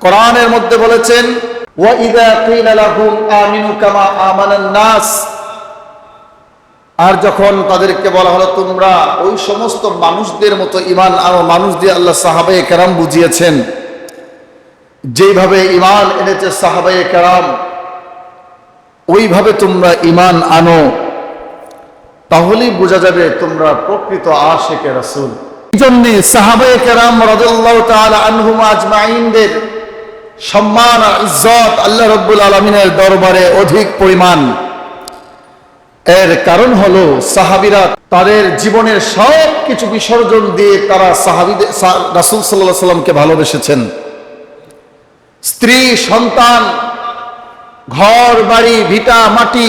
কোরআনের মধ্যে বলেছেন, ওয়া ইযা কিলা লাহুম আমিনু কামা আমানান নাস, আর যখন তাদেরকে বলা হলো তোমরা ওই সমস্ত মানুষদের মতো ঈমান আনো, মানুষ দিয়ে আল্লাহ সাহাবায়ে কেরাম বুঝিয়েছেন, যেভাবে ঈমান এনেছে সাহাবায়ে কেরাম ওইভাবে তোমরা ঈমান আনো, তাহলেই বোঝা যাবে তোমরা প্রকৃত আশিকে রাসূল। এই জন্যে সাহাবায়ে কেরাম রাদিয়াল্লাহু তাআলা আনহুম আজমাইনদের সম্মান আর ইজ্জত আল্লাহ রাব্বুল আলামিনের দরবারে অধিক পরিমাণ। এর কারণ হলো সাহাবীরা তাদের জীবনের সব কিছু বিসর্জন দিয়ে তারা সাহাবীদের রাসূল সাল্লাল্লাহু আলাইহি সাল্লামকে ভালোবেসেছেন। স্ত্রী, সন্তান, ঘর বাড়ি, ভিটা মাটি,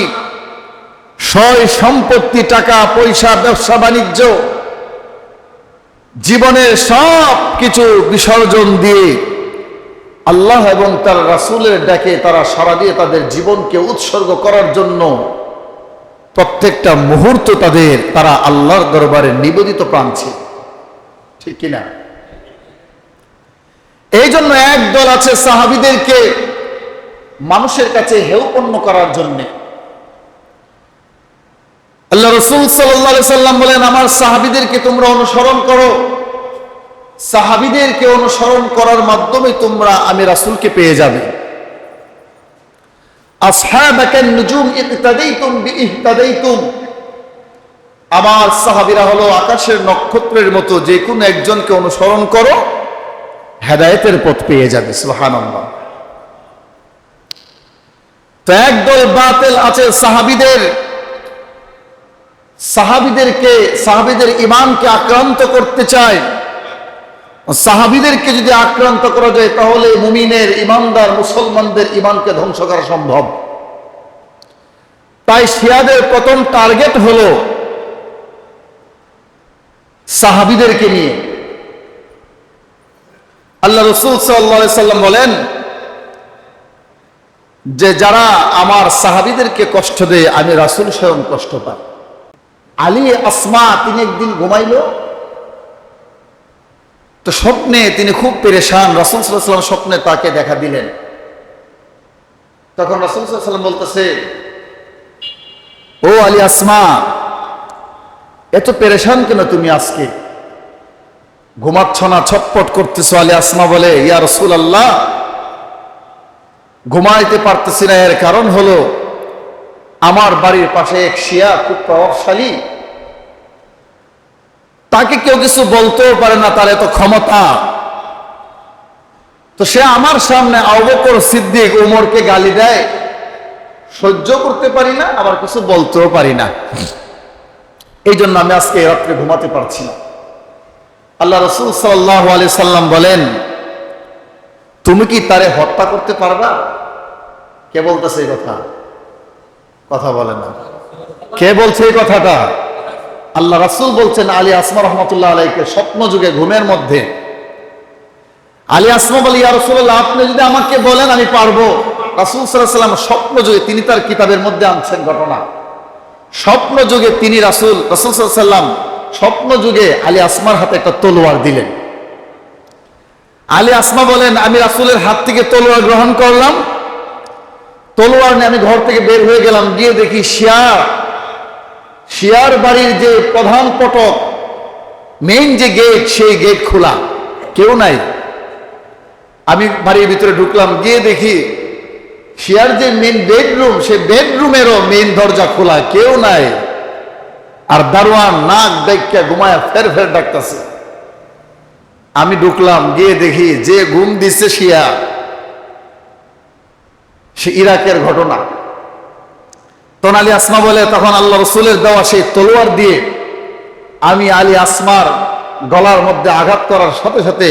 সয় সম্পত্তি, টাকা পয়সা, ব্যবসা বাণিজ্য, জীবনের সব কিছু বিসর্জন দিয়ে আল্লাহ এবং তার রাসূলের ডাকে তারা সাড়া দিয়ে তাদের জীবনকে উৎসর্গ করার জন্য প্রত্যেকটা মুহূর্ত তারা আল্লাহর দরবারে নিবেদিত প্রাণ ছিল, ঠিক কিনা? এই জন্য একদল আছে সাহাবীদেরকে মানুষের কাছে হেয়পন্ন করার জন্য। আল্লাহ রাসূল সাল্লাল্লাহু আলাইহি সাল্লাম বলেন, আমার সাহাবীদেরকে তোমরা অনুসরণ করো, সাহাবীদেরকে অনুসরণ করার মাধ্যমে তোমরা আমি রাসূলকে পেয়ে যাবে। আসহাবাকান নুজুম ইক্তাদাইতুম বিইহতাদাইতুম, আমার সাহাবীরা হলো আকাশের নক্ষত্রের মতো, যে কোনো একজনকে অনুসরণ করো হেদায়েতের পথ পেয়ে যাবে। সুবহানাল্লাহ। তো একদল বাতিল আছে সাহাবীদের ঈমানকে আক্রান্ত করতে চায়। সাহাবীদেরকে যদি আক্রান্ত করা যায় তাহলে মুমিনের, ঈমানদার মুসলমানদের ঈমানকে ধ্বংস করা সম্ভব। তাই শিয়াদের প্রথম টার্গেট হলো সাহাবীদেরকে নিয়ে। আল্লাহ রাসূল সাল্লাল্লাহু আলাইহি সাল্লাম বলেন যে যারা আমার সাহাবীদেরকে কষ্ট দেয় আমি রাসূল স্বয়ং কষ্ট পাই। আলী আসমা তিনি একদিন ঘুমাইলো, তো স্বপ্নে তিনি খুব পেরেশান। রাসূল সাল্লাল্লাহু আলাইহি ওয়াসাল্লাম স্বপ্নে তাকে দেখা দিলেন। তখন রাসূল সাল্লাল্লাহু আলাইহি ওয়াসাল্লাম বলতেছে, ও আলী আসমা, এত পেরেশান কেন তুমি আজকে? ঘুমাচ্ছ না, ছটপট করতেছো। আলী আসমা বলে, ইয়া রাসূলুল্লাহ, ঘুমাইতে পারতেছি না, এর কারণ হলো আমার বাড়ির পাশে এক শিয়া খুব প্রভাবশালী, তাকে কেউ কিছু বলতেও পারে না, তার এত ক্ষমতা। তো সে আমার সামনে আবু বকর সিদ্দিক ওমরকে গালি দেয়, সহ্য করতে পারি না, আবার কিছু বলতেও পারি না। এই জন্য আমি আজকে রাত্রে ঘুমাতে পারছি না। আল্লাহ রাসূল সাল্লাল্লাহু আলাইহি সাল্লাম বলেন, তুমি কি তারে হত্যা করতে পারবা? কে বলতেছে এই কথা? কথা বলে না। কে বলছে এই কথাটা? আল্লাহ রাসূল বলছেন আলী আসমা রাহমাতুল্লাহ আলাইহিকে স্বপ্ন যুগে ঘুমের মধ্যে। আলী আসমা বলে, ইয়া রাসূলুল্লাহ, আপনি যদি আমাকে বলেন আমি পারবো। রাসূল সাল্লাল্লাহু আলাইহি ওয়াসাল্লাম স্বপ্ন যুগে, তিনি তার কিতাবের মধ্যে আনছেন ঘটনা, স্বপ্ন যুগে তিনি রাসূল সাল্লাল্লাহু আলাইহি ওয়াসাল্লাম স্বপ্ন যুগে আলী আসমার হাতে একটা তলোয়ার দিলেন। আলী আসমা বলেন, আমি রাসূলের হাত থেকে তলোয়ার গ্রহণ করলাম, তলোয়ার নিয়ে আমি ঘর থেকে বের হয়ে গেলাম, গিয়ে দেখি শিয়ার বাড়ির যে প্রধান ফটক, মেইন যে গেট, সেই গেট খোলা, কেউ নাই। আমি বাড়ির ভিতরে ঢুকলাম, গিয়ে দেখি শিয়ার যে মেইন বেডরুম, সেই বেডরুমেরও মেইন দরজা খোলা, কেউ নাই। আর দারোয়ান নাক ডাইকা ঘুমায় ফের ফের ডাকতেছে। আমি ঢুকলাম, গিয়ে দেখি যে ঘুম দিচ্ছে শিয়া, সে ইরাকের ঘটনা। তখন আলী আসমা বলে, তখন আল্লাহ রাসূলের দেওয়া সেই তলোয়ার দিয়ে আমি আলী আসমার গলার মধ্যে আঘাত করার সাথে সাথে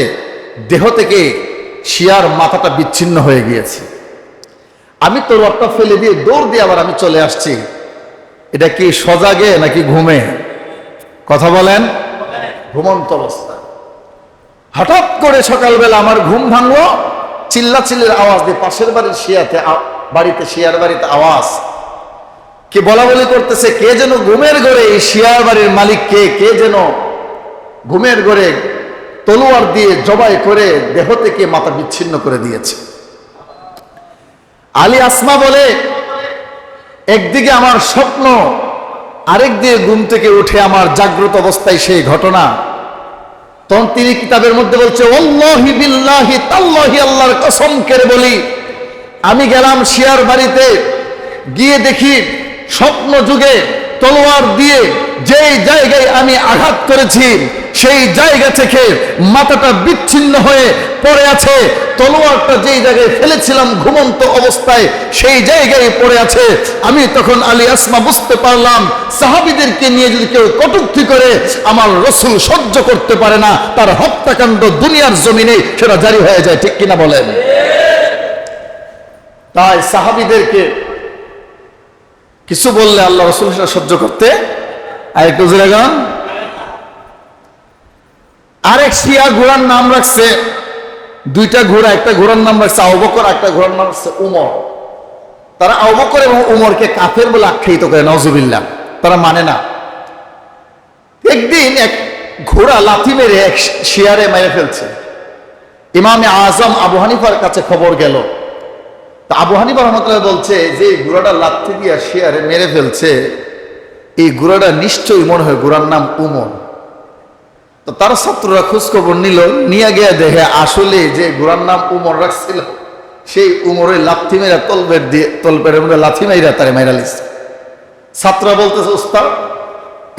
দেহ থেকে শিয়ার মাথাটা বিচ্ছিন্ন হয়ে গিয়েছে। আমি তলোয়ারটা ফেলে দিয়ে দৌড় দিয়ে আবার আমি চলে আসছি। এটা কি সজাগে নাকি ঘুমে? কথা বলেন। ঘুমন্ত অবস্থা। হঠাৎ করে সকালবেলা আমার ঘুম ভাঙলো, চিল্লাচিল্লির আওয়াজ দিয়ে পাশের বাড়ির শিয়ার বাড়িতে আওয়াজ, কে বলা বলি করতেছে, কে যেন ঘুমের ঘরে, এই শিয়ার বাড়ির মালিক কে যেন ঘুমের ঘরে তলোয়ার দিয়ে জবাই করে দেহ থেকে মাথা বিচ্ছিন্ন করে দিয়েছে। আলী আসমা বলে, একদিকে আমার স্বপ্ন, আরেক দিকে ঘুম থেকে উঠে আমার জাগ্রত অবস্থায় সেই ঘটনা। তখন তিনি কিতাবের মধ্যে বলছে, ওয়াল্লাহি বিল্লাহি তাল্লাহি, আল্লাহর কসম করে বলি, আমি গেলাম শিয়ার বাড়িতে, গিয়ে দেখি স্বপ্ন যুগে তলোয়ার দিয়ে যেই জায়গায় আমি আঘাত করেছি সেই জায়গা থেকে মাথাটা বিচ্ছিন্ন হয়ে পড়ে আছে। তলোয়ারটা যেই জায়গায় ফেলেছিলাম ঘুমন্ত অবস্থায় সেই জায়গায় পড়ে আছে। আমি তখন আলী আসমা বুঝতে পারলাম, সাহাবীদেরকে নিয়ে যদি কেউ কটূক্তি করে আমার রাসূল সহ্য করতে পারে না, তার হত্যাকাণ্ড দুনিয়ার জমিনে সেটা জারি হয়ে যায়। ঠিক কিনা বলেন? তাই সাহাবীদেরকে কিছু বললে আল্লাহ রাসূল সেটা সহ্য করতে আরেকটু জোরে গান। আরেক শিয়া ঘোড়ার নাম রাখছে, দুইটা ঘোড়া, একটা ঘোড়ার নাম রাখছে আবু বকর, একটা ঘোড়ার নাম রাখছে উমর। তারা আবু বকর এবং উমরকে কাফের বলে আখ্যায়িত করে, নাউজুবিল্লাহ, তারা মানে না। একদিন এক ঘোড়া লাথি মেরে এক শিয়ারে মেরে ফেলছে। ইমামে আজম আবু হানিফার কাছে খবর গেল। তা আবু হানিফা রাহমাতুল্লাহ বলছে যে ঘোড়াটা লাথি দিয়ে শিয়ারে মেরে ফেলছে, এই ঘোড়াটা নিশ্চয়ই মনে হয় ঘোড়ার নাম উমর। তো তার ছাত্ররা খোঁজ খবর নিল, নিয়ে গিয়ে দেখে আসলে যে ঘোড়ার নাম উমর রাখছিল সেই উমরের লাথি মেরা তলপেটের মধ্যে লাথি মেরা তারে মেরা লিখছে। ছাত্ররা বলতেছে, উস্তাদ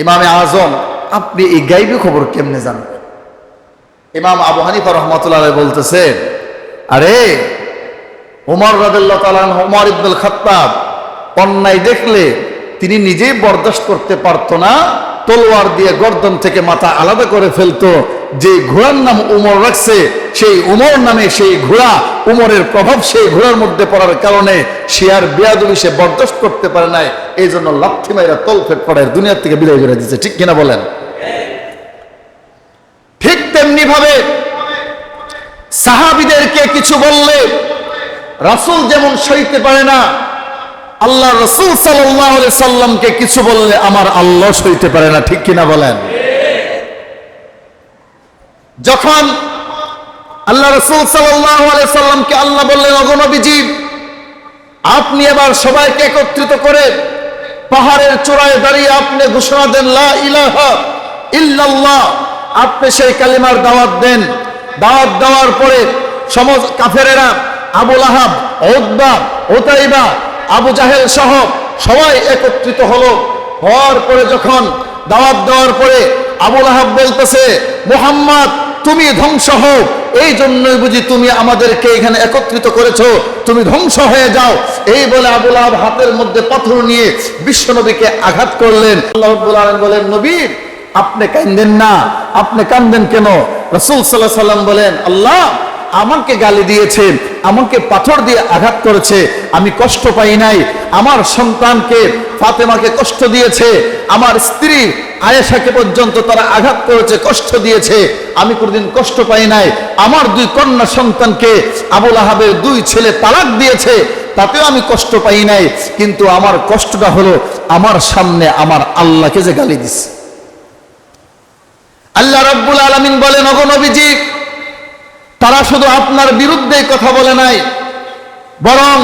ইমামে আজম আপনি এই গাইবী খবর কেমনে জানবেন? ইমাম আবু হানিফা রাহমাতুল্লাহ বলতেছে, আরে ওমর রাদিয়াল্লাহু তাআলা ওমর ইবনুল খাত্তাব অন্যায় দেখলে তিনি নিজেই বরদাস্ত করতে পারতো না, তলোয়ার দিয়ে গর্দন থেকে মাথা আলাদা করে ফেলতো। যে ঘোড়ার নাম উমর রাখছে সেই উমর নামে সেই ঘোড়া, উমরের প্রভাব সেই ঘোড়ার মধ্যে পড়ার কারণে শিয়ার বেয়াদবি সে বরদাস্ত করতে পারে নাই, এই জন্য লাথি মাইরা তলফেট পড়ায় দুনিয়ার থেকে বিদায় করে দিচ্ছে। ঠিক কিনা বলেন? ঠিক তেমনি ভাবে সাহাবীদেরকে কিছু বললে রাসূল যেমন সইতে পারে না, আল্লাহ রাসূল সাল্লাল্লাহু আলাইহি সাল্লামকে কিছু বললে আমার আল্লাহ সইতে পারে না। ঠিক কিনা বলেন? যখন আল্লাহ রাসূল সাল্লাল্লাহু আলাইহি সাল্লামকে আল্লাহ বললেন, ওগো নবীজি আপনি এবার সবাইকে একত্রিত করে পাহাড়ের চূড়ায় দাঁড়িয়ে আপনি ঘোষণা দেন লা ইলাহা ইল্লাল্লাহ, আপনি সেই কালিমার দাওয়াত দেন। দাওয়াত দেওয়ার পরে সমস্ত কাফেরেরা আবু লাহাব, উতবা, উতাইবা, আবু জাহেল সহ সবাই একত্রিত হলো। হওয়ার পরে যখন দাওয়াত দেওয়ার পরে আবু লাহাব বলতেছে, মুহাম্মদ তুমি ধ্বংস হও, এই জন্যই বুঝি তুমি আমাদেরকে এখানে একত্রিত করেছো, তুমি ধ্বংস হয়ে যাও। এই বলে আবু লাহাব হাতের মধ্যে পাথর নিয়ে বিশ্বনবীকে আঘাত করলেন। আল্লাহ রাব্বুল আলামিন বলেন, নবী আপনি কাঁদেন না, আপনি কাঁদেন কেন? রাসূল সাল্লাল্লাহু আলাইহি ওয়াসাল্লাম বলেন, আল্লাহ আমাকে গালি দিয়েছে, আমাকে পাথর দিয়ে আঘাত করেছে, আমি কষ্ট পাই নাই। আমার সন্তানকে ফাতেমাকে কষ্ট দিয়েছে, আমার স্ত্রী আয়েশাকে পর্যন্ত তারা আঘাত করেছে, কষ্ট দিয়েছে, আমি কোনদিন কষ্ট পাই নাই। আমার দুই কন্যা সন্তানকে আবু লাহাবের দুই ছেলে তালাক দিয়েছে, তাতেও আমি কষ্ট পাই নাই। কিন্তু আমার কষ্টটা হলো আমার সামনে আমার আল্লাহকে যে গালি দিছে। আল্লাহ রাব্বুল আলামিন বলেন, ওগো নবীজি তারা শুধু আপনার বিরুদ্ধে কথা বলে নাই, বরং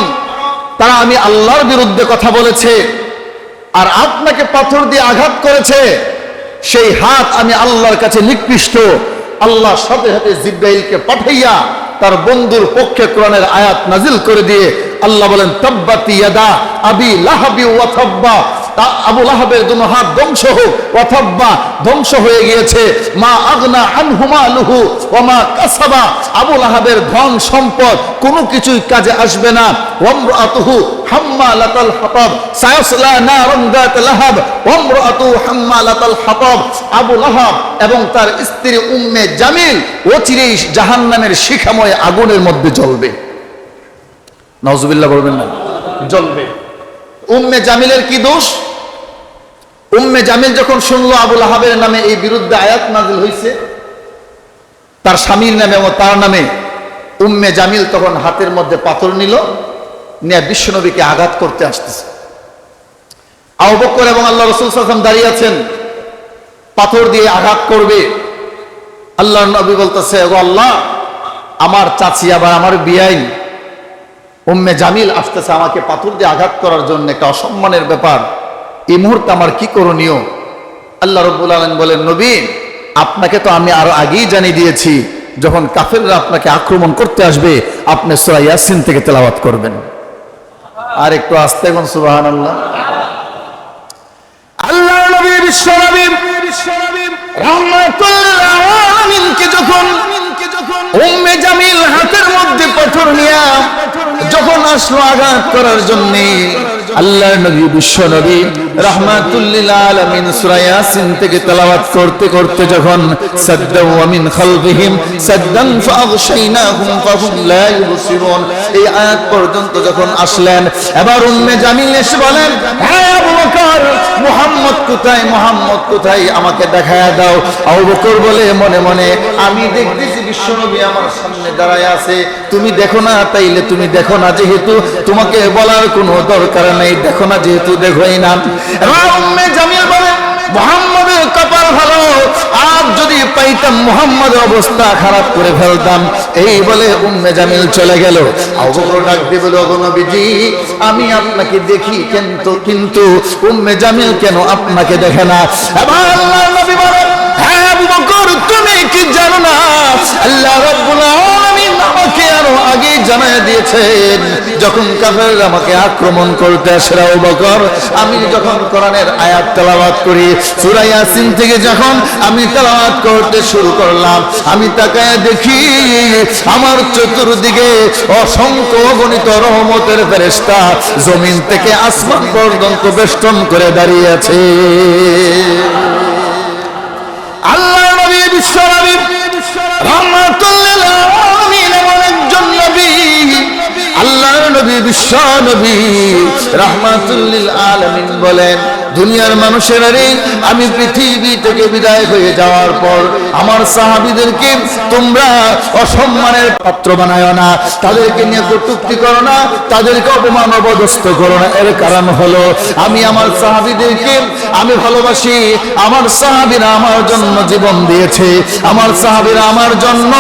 তারা আমি আল্লাহর বিরুদ্ধে কথা বলেছে। আর আপনাকে পাথর দিয়ে আঘাত করেছে, সেই হাত আমি আল্লাহর কাছে নিকৃষ্ট। আল্লাহ সাথে সাথে জিব্রাইলকে পাঠাইয়া তার বন্ধুর পক্ষে কোরআনের আয়াত নাজিল করে দিয়ে আল্লাহ বলেন, তাব্বাতি ইয়াদা আবি লাহাবি ওয়া তাব্বা, আবু লাহাবের দুনো হাত ধ্বংস হোক, ওয়া তাব্বা ধ্বংস হয়ে গিয়েছে, মা আগনা আনহু মালুহু ওয়া মা কাসাবা, আবু লাহাবের ধন সম্পদ কোনো কিছুই কাজে আসবে না। ওয়া ইমরাতুহু হাম্মালাতাল হাতাব সায়াসলা নারান যাত লাহাব, ওয়া ইমরাতুহু হাম্মালাতাল হাতাব, আবু লাহাব এবং তার স্ত্রী উম্মে জামিল অচিরেই জাহান্নামের শিখাময় আগুনের মধ্যে জ্বলবে। নাউজুবিল্লাহ বলবেন না? জ্বলবে। উম্মে জামিলের কি দোষ? উম্মে জামিল যখন শুনলো আবু লাহাবের নামে এই বিরুদ্ধে আয়াত নাজিল হয়েছে, তার স্বামীর নামে এবং তার নামে, উম্মে জামিল তখন হাতের মধ্যে পাথর নিল, নিয়ে বিশ্বনবীকে আঘাত করতে আসতেছে। আবু বকর এবং আল্লাহ রাসূল সাল্লাল্লাহু আলাইহি ওয়াসাল্লাম দাঁড়িয়ে আছেন, পাথর দিয়ে আঘাত করবে। আল্লাহর নবী বলতেছে, ওগো আল্লাহ, আমার চাচি আবার আমার বিয়াই উম্মে জামিল আসতেছে আমাকে পাথর দিয়ে আঘাত করার জন্য, একটা অসম্মানের ব্যাপার। এই মুহূর্তে আমার কি করণীয়? আল্লাহ রাব্বুল আলামিন বলেন, নবী, আপনাকে তো আমি আরো আগেই জানিয়ে দিয়েছি, যখন কাফেররা আপনাকে আক্রমণ করতে আসবে আপনি সূরা ইয়াসিন থেকে তেলাওয়াত করবেন। আর একটু আস্তে বলুন সুবহানাল্লাহ। আল্লাহর নবী বিশ্ব নবী রাহমাতুল লিল আলামিনকে যখন উম্মে জামিল হাতের মধ্যে পাথর নিয়ে যখন আসলো আঘাত করার জন্য, আল্লাহর নবী বিশ্ব নবী রাহমাতুল লিল আলামিন সূরা ইয়াসিন থেকে তেলাওয়াত করতে করতে যখন সাদ্দাউ ওয়া মিন খালফিহিম সাদ্দান ফাগশাইনাহুম ফাহুম লা ইউবসিরুন, এই আয়াত পর্যন্ত যখন আসলেন, এবার উম্মে জামিল এসে বলেন, হে আবু বকর, মুহাম্মদ কোথায়, মুহাম্মদ কোথায়, আমাকে দেখায়া দাও। আবু বকর বলে মনে মনে, আমি দেখতেছি বিশ্বনবী আমার সামনে দাঁড়ায় আছে, তুমি দেখো না, তাইলে তুমি দেখো না, যেহেতু তোমাকে বলার কোনো দরকার নেই, দেখো না যেহেতু দেখোই না। এবার উম্মে জামিল বলে, মুহাম্মদের কপাল ভালো, আর যদি পাইতাম মুহাম্মদের অবস্থা খারাপ করে ফেলতাম। এই বলে উম্মে জামিল চলে গেল। আবু বকর ডাক দিয়ে বলে, ওগো নবীজি, আমি আপনাকে দেখি, কিন্তু উম্মে জামিল কেন আপনাকে দেখে না? এবার আল্লাহর নবী বলে, হ্যাঁ আবু বকর, তুমি কি জানো না আল্লাহ রাব্বুল আলামিন আমাকে আরো আগে জানায় দিয়েছেন, যখন কাফেররা আমাকে আক্রমণ করতে আসে আবু বকর, আমি যখন কোরআনের আয়াত তেলাওয়াত করি সূরা ইয়াসিন থেকে যখন আমি তেলাওয়াত করতে শুরু করলাম, আমি তাকায় দেখি আমার চতুর্দিকে অসংখ্য অগণিত রহমতের ফেরেশতা জমিন থেকে আসমান পর্যন্ত বেষ্টন করে দাঁড়িয়ে আছে। আল্লাহ নবী বিশ্ব নবী রাহমাতুল লিল আলামিন এমন একজন নবী, আল্লাহর নবী বিশ্ব নবী রাহমাতুল লিল আলামিন বলেন, দুনিয়ার মানুষেরা রে, আমি পৃথিবী থেকে বিদায় হয়ে যাওয়ার পর আমার সাহাবীদেরকে তোমরা অসম্মানের পাত্র বানায় না, তাদেরকে নিয়ে কটূক্তি করো না, তাদেরকে অপমান অপদস্থ করো না। এর কারণ হলো আমি আমার সাহাবীদেরকে আমি ভালোবাসি, আমার সাহাবীরা আমার জন্য জীবন দিয়েছে, আমার সাহাবীরা আমার জন্য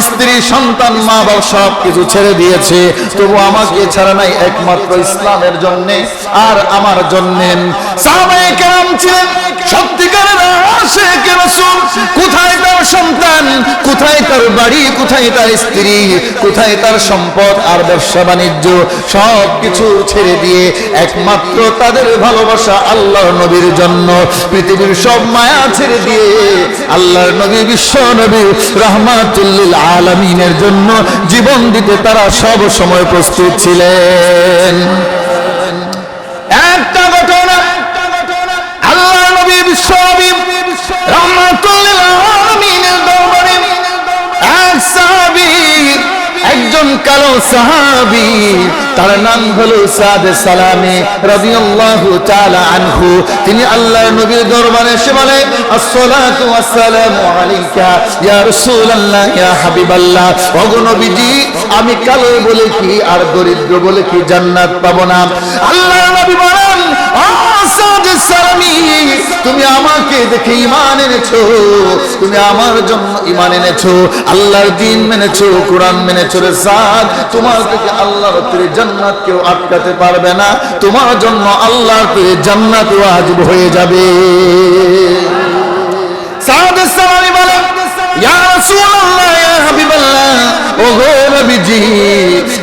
স্ত্রী সন্তান মা বাবা সব কিছু ছেড়ে দিয়েছে, তবু আমাকে ছাড়া নাই একমাত্র ইসলামের জন্য আর আমার জন্য। সাহাবায়ে কেরাম ছিলেন সত্যিকারের আশিক রাসূল। কোথায় তার সন্তান, কোথায় তার বাড়ি, কোথায় তার স্ত্রী, কোথায় তার সম্পদ আর ব্যবসা বাণিজ্য, সব কিছু ছেড়ে দিয়ে একমাত্র তাদের ভালোবাসা আল্লাহর নবীর জন্য, পৃথিবীর সব মায়া ছেড়ে দিয়ে আল্লাহর নবী বিশ্ব নবী রাহমাতুল লিল আলামিনের জন্য জীবন দিতে তারা সব সময় প্রস্তুত ছিলেন। একটা ঘটনা, আল্লাহর নবী বিশ্ব নবী রাহমাতুল লিল আলামিনের দরবারে এক সাহাবী, একজন কালো সাহাবী, তার নাম হলো সাদ সালামী রাদিয়াল্লাহু তাআলা আনহু। তিনি আল্লাহর নবীর দরবারে এসে বলে, আসসালাতু ওয়াসসালামু আলাইকা ইয়া রাসূলুল্লাহ ইয়া হাবিবাল্লাহ, ওগো নবীজি, আমি কালো বলে কি আর দরিদ্র বলে কি জান্নাত পাবো না? আল্লাহর নবী বলেন, সাদ সালামী, তুমি আমাকে দেখে ঈমান এনেছো, তুমি আমার জন্য ঈমান এনেছো, আল্লাহর দ্বীন মেনেছো, কোরআন মেনেছো রে সাদ, তোমার থেকে আল্লাহর তৈরি জান্নাত কেউ আটকাতে পারবে না, তোমার জন্য আল্লাহর তৈরি জান্নাত ওয়াজিব হয়ে যাবে। সাদ সালামী বলেন, ইয়া রাসূলুল্লাহ ইয়া হাবিবাল্লাহ, ওগো নবীজি,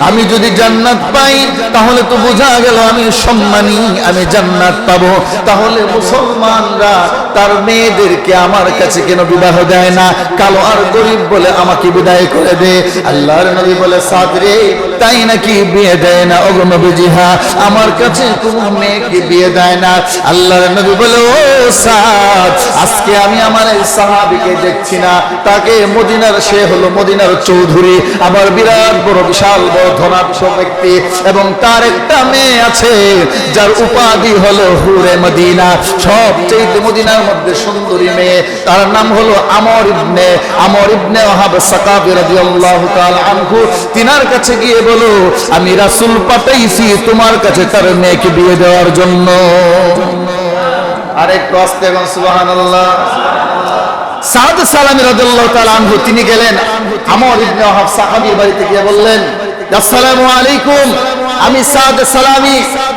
আমি যদি জান্নাত পাই তাহলে তো বোঝা গেল আমি সম্মানী, আমি জান্নাত পাবো, তাহলে মুসলমানরা তার মেয়েদেরকে আমার কাছে কেন বিবাহ দেয় না? কালো আর গরিব বলে আমাকে বিদায় করে দে। আল্লাহর নবী বলে, সাদ রে, তাই নাকি বিয়ে দেয় না? ওগো নবীজি, হ্যাঁ, আমার কাছে কোনো মেয়েকে বিয়ে দেয় না। আল্লাহর নবী বলে, ও সাদ, আজকে আমি আমার এই সাহাবীকে দেখছি না, তাকে মদিনার, সে হলো মদিনার চৌধুরী, আবার বিরাট বড় বিশাল বড় ধনাঢ্য ব্যক্তি, এবং তার একটা মেয়ে আছে যার উপাধি হলো হুরে মদিনা, সবচেয়ে মদিনার মধ্যে সুন্দরী মেয়ে, তার নাম হলো আমর ইবনে ওয়াহাব সাকাফি রাদিয়াল্লাহু তাআলা আনহু। তিনার কাছে গিয়ে বলো, আমি রাসূল পাঠাইছি তোমার কাছে তার মেয়েকে বিয়ে দেওয়ার জন্য। আরেকটু আস্তে বলুন সুবহানাল্লাহ। সাদ সালামী রাদিয়াল্লাহু তাআলা আনহু তিনি গেলেন আমর ইবনে ওয়াহাব সাহাবীর বাড়িতে গিয়ে বললেন, আসসালামু আলাইকুম, আমি সাদ সালামী,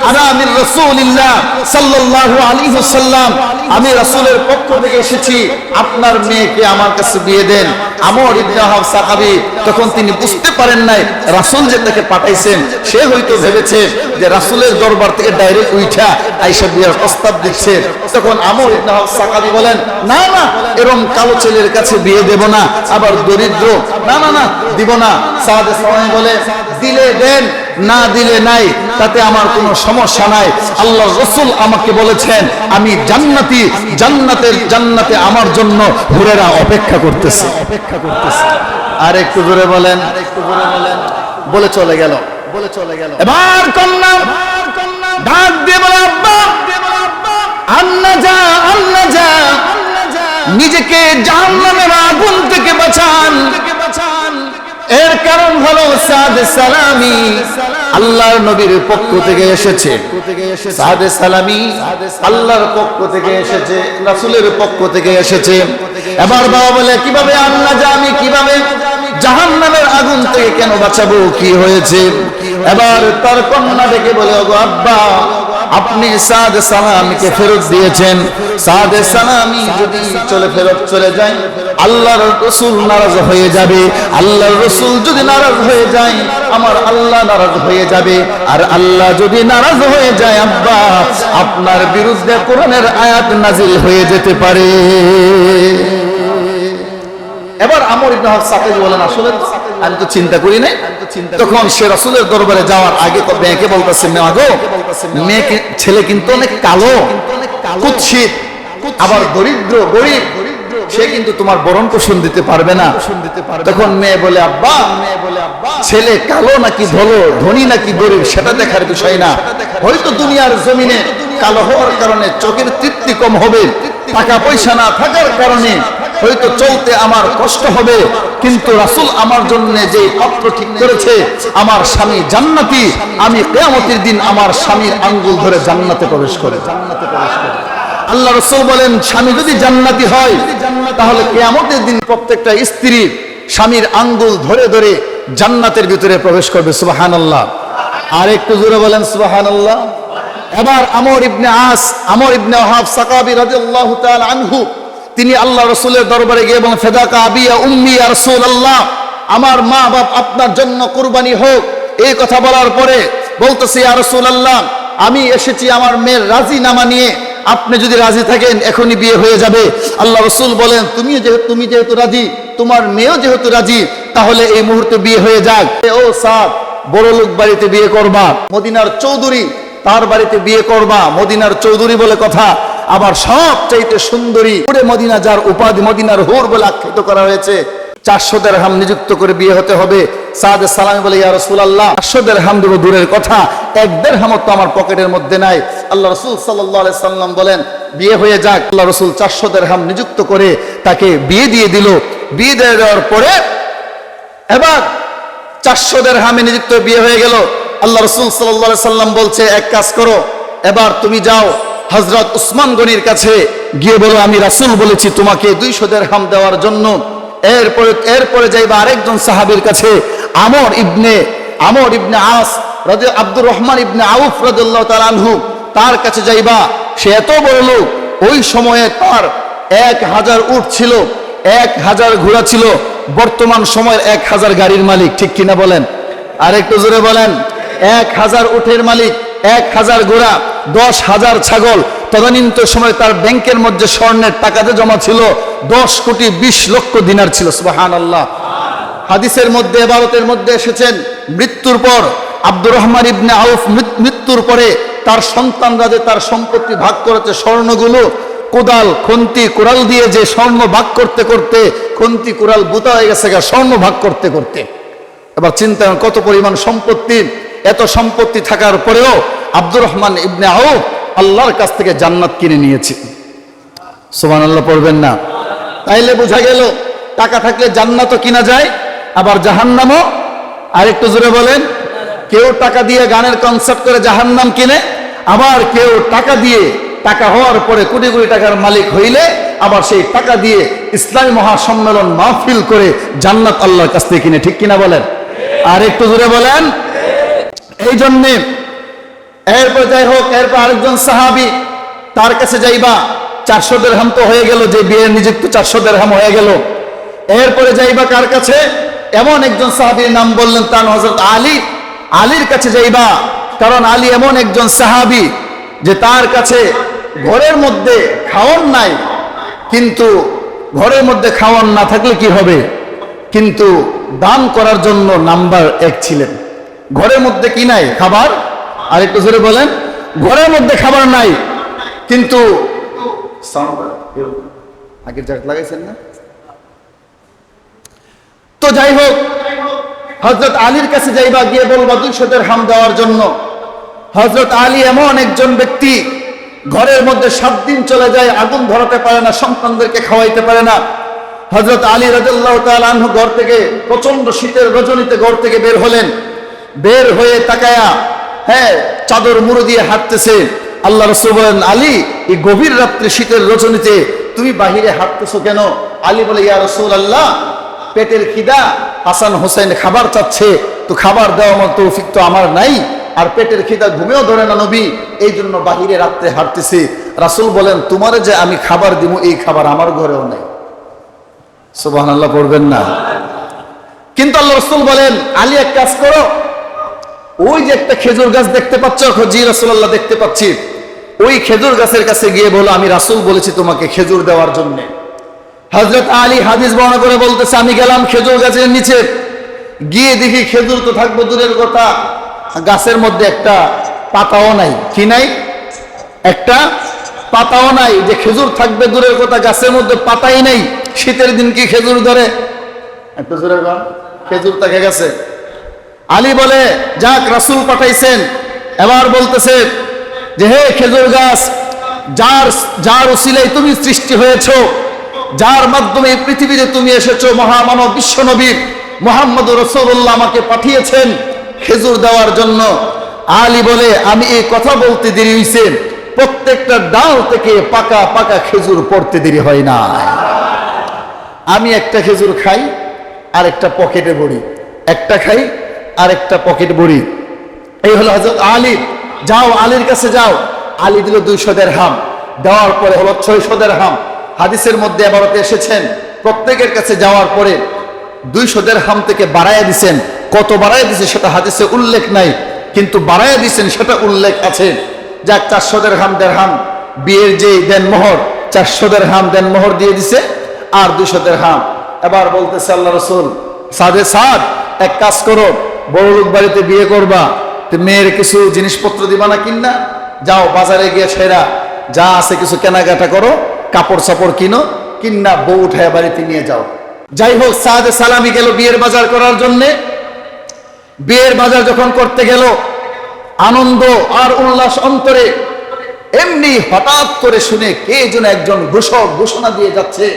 আনা মির রাসূলিল্লাহ সাল্লাল্লাহু আলাইহি ওয়াসাল্লাম, আমি রাসূলের পক্ষ থেকে এসেছি, আপনার মেয়েকে আমার কাছে বিয়ে দেন। আমর ইবনে ওয়াহাব সাহাবী তখন তিনি বুঝতে পারেন নাই রাসূল যে তাকে পাঠাইছেন, সে হয়তো ভেবেছে যে রাসূলের দরবার থেকে ডাইরেক্ট উঠা আয়েশা বিয়ের প্রস্তাব দিচ্ছে। তখন আমর ইবনে ওয়াহাব সাহাবী বলেন, না না, এরকম কালো ছেলের কাছে বিয়ে দেব না, আবার দরিদ্র, না না না, দিব না। সাদ সালামী বলে, দিলে দেন, না দিলে নাই, তাতে আমার কোনো সমস্যা নাই। আল্লাহর রাসূল আমাকে বলেছেন আমি জান্নাতি, জান্নাতে আমার জন্য হুরেরা অপেক্ষা করতেছে। আর একটু জোরে বলেন, বলে চলে গেল। এবার কন্যা ডাক দিয়ে বলে, আব্বা আন্না যা, আন্না যা, নিজেকে জাহান্নামের আগুন থেকে বাঁচান। এর কারণ হলো সাদ সালামী আল্লাহর নবীর পক্ষ থেকে এসেছে। সাদ সালামী আল্লাহর পক্ষ থেকে এসেছে, রাসূলের পক্ষ থেকে এসেছে। এবার বাবা বলে, কিভাবে আল্লাহ যা, আমি কিভাবে জাহান্নামের আগুন থেকে কেন বাঁচাবো, কি হয়েছে? এবার তার কন্যা ডেকে বলে, ওগো আব্বা, আপনি সাদ সালামীকে ফেরত দিয়েছেন, সাদ সালামী যদি ফেরত চলে যায় আল্লাহর রাসূল নারাজ হয়ে যাবে, আল্লাহর রাসূল যদি নারাজ হয়ে যায় আমার আল্লাহ নারাজ হয়ে যাবে, আর আল্লাহ যদি নারাজ হয়ে যায় আব্বা আপনার বিরুদ্ধে কোরআনের আয়াত নাজিল হয়ে যেতে পারে। এবার আমর ইবনে ওয়াহাব সাকাফি বলেন, আসলে আমি তো চিন্তা করি নাই। তখন সে রাসূলের দরবারে যাওয়ার আগে মেয়েকে বলতেছে, মেয়ে ছেলে কিন্তু অনেক কালো, কুৎসিত, আবার দরিদ্র, গরিব, সে কিন্তু তোমার বরণ পোষণ দিতে পারবে না। তখন মেয়ে বলে, আব্বা ছেলে কালো নাকি ধনী নাকি গরিব সেটা দেখার বিষয় না, হয়তো দুনিয়ার জমিনে কালো হওয়ার কারণে চোখের তৃপ্তি কম হবে, টাকা পয়সা না থাকার কারণে হয়তো চলতে আমার কষ্ট হবে, কিন্তু রাসূল আমার জন্য যে পাত্র ঠিক করেছে, আমার স্বামী জান্নাতি, আমি কিয়ামতের দিন আমার স্বামীর আঙ্গুল ধরে জান্নাতে প্রবেশ করে। আল্লাহ রাসূল বলেন, স্বামী যদি জান্নাতি হয় তাহলে কিয়ামতের দিন প্রত্যেকটা স্ত্রী স্বামীর আঙ্গুল ধরে ধরে জান্নাতের ভিতরে প্রবেশ করবে। সুবহানাল্লাহ। আর একটু জোরে বলেন সুবহানাল্লাহ। এবার আমর ইবনে ওয়াহাব সাকাফি রাদিয়াল্লাহু তাআলা আনহু তিনি আল্লাহ রাসূলের দরবারে গিয়ে বলেন, ফিদাকা আবি ইয়া উম্মি ইয়া রাসূলুল্লাহ, আমার মা বাপ আপনার জন্য কুরবানি হোক। এই কথা বলার পরে বলতেছে, ইয়া রাসূলুল্লাহ, আমি এসেছি আমার মেয়ের রাজিনামা নিয়ে, আপনি যদি রাজি থাকেন এখনই বিয়ে হয়ে যাবে। আল্লাহ রাসূল বলেন, তুমি যেহেতু রাজি, তোমার মেয়েও যেহেতু রাজি, তাহলে এই মুহূর্তে বিয়ে হয়ে যাক। ও সাদ, বড় লোক বাড়িতে বিয়ে করবা, মদিনার চৌধুরী তার বাড়িতে বিয়ে করবা, মদিনার চৌধুরী বলে কথা, আবার সবচাইতে সুন্দরী পুরে মদিনা, যার উপাধি মদিনার হুর বলে আখ্যায়িত করা হয়েছে, 400 দিরহাম নিযুক্ত করে বিয়ে হতে হবে। সাদ সালামী বলে, ইয়া রাসূলুল্লাহ, 400 দিরহাম দেব দূরের কথা, 1 দিরহামও তো আমার পকেটের মধ্যে নাই। আল্লাহ রাসূল সাল্লাল্লাহু আলাইহি সাল্লাম বলেন, বিয়ে হয়ে যাক। আল্লাহ রাসূল 400 দিরহাম নিযুক্ত করে তাকে বিয়ে দিয়ে দিল। বিয়ে দিয়ে দেওয়ার পরে এবার 400 দিরহামে নিযুক্ত বিয়ে হয়ে গেল। আল্লাহ রাসূল সাল্লাল্লাহু আলাইহি সাল্লাম বলছে, এক কাজ করো, এবার তুমি যাও হযরত উসমান গনির কাছে গিয়ে বলো আমি রাসূল বলেছি তোমাকে 200 দিরহাম দেওয়ার জন্য। এরপরে যাইবা আরেকজন সাহাবীর কাছে, আমর ইবনে আস আব্দুর রহমান ইবনে আউফ রাদিয়াল্লাহু তাআলা আনহু, তার কাছে যাইবা। সে এত বড় লোক, ওই সময়ে তার 1000 উট ছিল, 1000 ঘোড়া ছিল, বর্তমান সময়ের 1000 গাড়ির মালিক, ঠিক কিনা বলেন? আর একটু জোরে বলেন। 1000 উটের মালিক, 1000 ঘোড়া, 10,000 ছাগল। তদানীন্তন সময় তার ব্যাংকের মধ্যে স্বর্ণের টাকাতে জমা ছিল 10 কোটি 20 লক্ষ দিনার ছিল। সুবহানাল্লাহ। হাদিসের মধ্যে, ইবারতের মধ্যে এসেছেন, মৃত্যুর পর আব্দুর রহমান ইবনে আউফ মৃত্যুর পরে তার সন্তানরা যে তার সম্পত্তি ভাগ করেছে, স্বর্ণগুলো কোদাল, খন্তি, কুড়াল দিয়ে যে স্বর্ণ ভাগ করতে করতে খন্তি কুড়াল বুতা হয়ে গেছে স্বর্ণ ভাগ করতে করতে। এবার চিন্তা কত পরিমাণ সম্পত্তি। এত সম্পত্তি থাকার পরেও আব্দুর রহমান ইবনে আউফ আল্লাহর কাছ থেকে জান্নাত কিনে নিয়েছে। সুবহানাল্লাহ পড়বেন না? তাইলে বোঝা গেল টাকা থাকলে জান্নাতও কিনা যায়, আবার জাহান্নামও। আর একটু জোরে বলেন। কেউ টাকা দিয়ে গানের কনসার্ট করে জাহান্নাম কিনে, আবার কেউ টাকা দিয়ে টাকা হওয়ার পরে কোটি কোটি টাকার মালিক হইলে আবার সেই টাকা দিয়ে ইসলামী মহাসম্মেলন মাহফিল করে জান্নাত আল্লাহর কাছ থেকে কিনে, ঠিক কিনা বলেন? আর একটু জোরে বলেন। এই জন্যে এরপর যাই হোক, এরপর আরেকজন সাহাবী, তার কাছে যাইবা, 400 দিরহাম তো হয়ে গেল, যে বিয়ের নিযুক্ত 400 দিরহাম হয়ে গেল। এরপরে যাইবা কার কাছে? এমন একজন সাহাবীর নাম বললেন, তার হযরত আলী। আলীর কাছে যাইবা, কারণ আলী এমন একজন সাহাবী যে তার কাছে ঘরের মধ্যে খাওয়ান নাই, কিন্তু ঘরের মধ্যে খাওয়ান না থাকলে কি হবে, কিন্তু দান করার জন্য নাম্বার 1 ছিলেন। ঘরের মধ্যে কি নাই? খাবার। আর একটু জোরে বলেন। ঘরের মধ্যে খাবার নাই, কিন্তু আগের জায়গা লাগাইছেন না? তো যাই হোক, হযরত আলীর কাছে যাইবা, গিয়ে বলবা 200 দিরহাম দেওয়ার জন্য। হযরত আলী এমন একজন ব্যক্তি, ঘরের মধ্যে 7 দিন চলে যায়, আগুন ধরাতে পারে না, সন্তানদেরকে খাওয়াইতে পারে না। হযরত আলী রাদিয়াল্লাহু তাআলা আনহু ঘর থেকে, প্রচন্ড শীতের রজনীতে ঘর থেকে বের হলেন। বের হয়ে তাকায়া, চাদর মুড়ো দিয়ে হাঁটতেছে। আল্লাহ রাসূল বলেন, আলী, এই গভীর রাত্রে শীতের রজনীতে তুমি বাহিরে হাঁটতেছো কেন? আলী বলে, ইয়া রাসূলুল্লাহ, পেটের খিদা, হাসান হোসেন খাবার চাচ্ছে, তো খাবার দেওয়ার মতো তৌফিক তো আমার নাই, আর পেটের খিদা ঘুমেও ধরে না নবী, এই জন্য বাহিরে রাত্রে হাঁটতেছি। রাসূল বলেন, তোমারে যে আমি খাবার দিব, এই খাবার আমার ঘরেও নাই। সুবহানাল্লাহ পড়বেন না? কিন্তু আল্লাহ রাসূল বলেন, আলী এক কাজ করো, ওই যে একটা খেজুর গাছ দেখতে পাচ্ছ? জি রাসূলুল্লাহ, দেখতে পাচ্ছি। ওই খেজুর গাছের কাছে গিয়ে বলো, আমি রাসূল বলেছি তোমাকে খেজুর দেওয়ার জন্য। হযরত আলী হাদিস বর্ণনা করে বলতেছে, আমি গেলাম খেজুর গাছের নিচে, গিয়ে দেখি খেজুর তো থাকবো দূরের কথা, গাছের মধ্যে একটা পাতাও নাই। কি নাই? একটা পাতাও নাই। যে খেজুর থাকবে দূরের কথা, গাছের মধ্যে পাতাই নাই। শীতের দিন কি খেজুর ধরে? একটু জোরে বল। খেজুর থেকে গেছে। আলী বলে, যাক, রাসূল পাঠাইছেন। এবার বলতেছে যে, হে খেজুর গাছ, যার উসিলায় তুমি সৃষ্টি হয়েছো, যার মাধ্যমে পৃথিবীতে তুমি এসেছো, মহামানব বিশ্বনবী মুহাম্মদুর রাসূলুল্লাহ আমাকে পাঠিয়েছেন খেজুর দেওয়ার জন্য। আলী বলে, আমি এই কথা বলতে দেরি হইছে, প্রত্যেকটা ডাল থেকে পাকা পাকা খেজুর পড়তে দেরি হয় না। আমি একটা খেজুর খাই আর একটা পকেটে ভরি, একটা খাই আর একটা পকেট ভরি। এই হলো হযরত আলী। যাও, আলীর কাছে যাও। আলী দিল 200 দিরহাম। দেওয়ার পরে হলো 600 দিরহাম। হাদিসের মধ্যে আবারতে এসেছেন, প্রত্যেকের কাছে যাওয়ার পরে 200 দিরহাম থেকে বাড়ায়া দিছেন। কত বাড়ায়া দিছে সেটা হাদিসে উল্লেখ নাই, কিন্তু বাড়ায়া দিছেন সেটা উল্লেখ আছে। যাক, 400 দিরহাম বিয়ের যে দেনমোহর, 400 দিরহাম দেনমোহর দিয়ে দিছে, আর 200 দিরহাম। এবার বলতেছে আল্লাহ রাসূল, সাদ, এক কাজ করো, বড় লোক বাড়িতে বিয়ে করবা, তো মেয়ের কিছু জিনিসপত্র দিবা না কিনা? যাও, বাজারে গিয়ে সেরা যা আছে কিছু কেনাকাটা করো, কাপড় চাপড় কিনো, কিনা বউ উঠায় বাড়িতে নিয়ে যাও। যাই হোক, সাদে সালামি গেল বিয়ের বাজার করার জন্যে। বিয়ের বাজার যখন করতে গেল, আনন্দ আর উল্লাস অন্তরে, এমনি হঠাৎ করে শুনে কে যেন একজন ঘোষক ঘোষণা দিয়ে যাচ্ছে,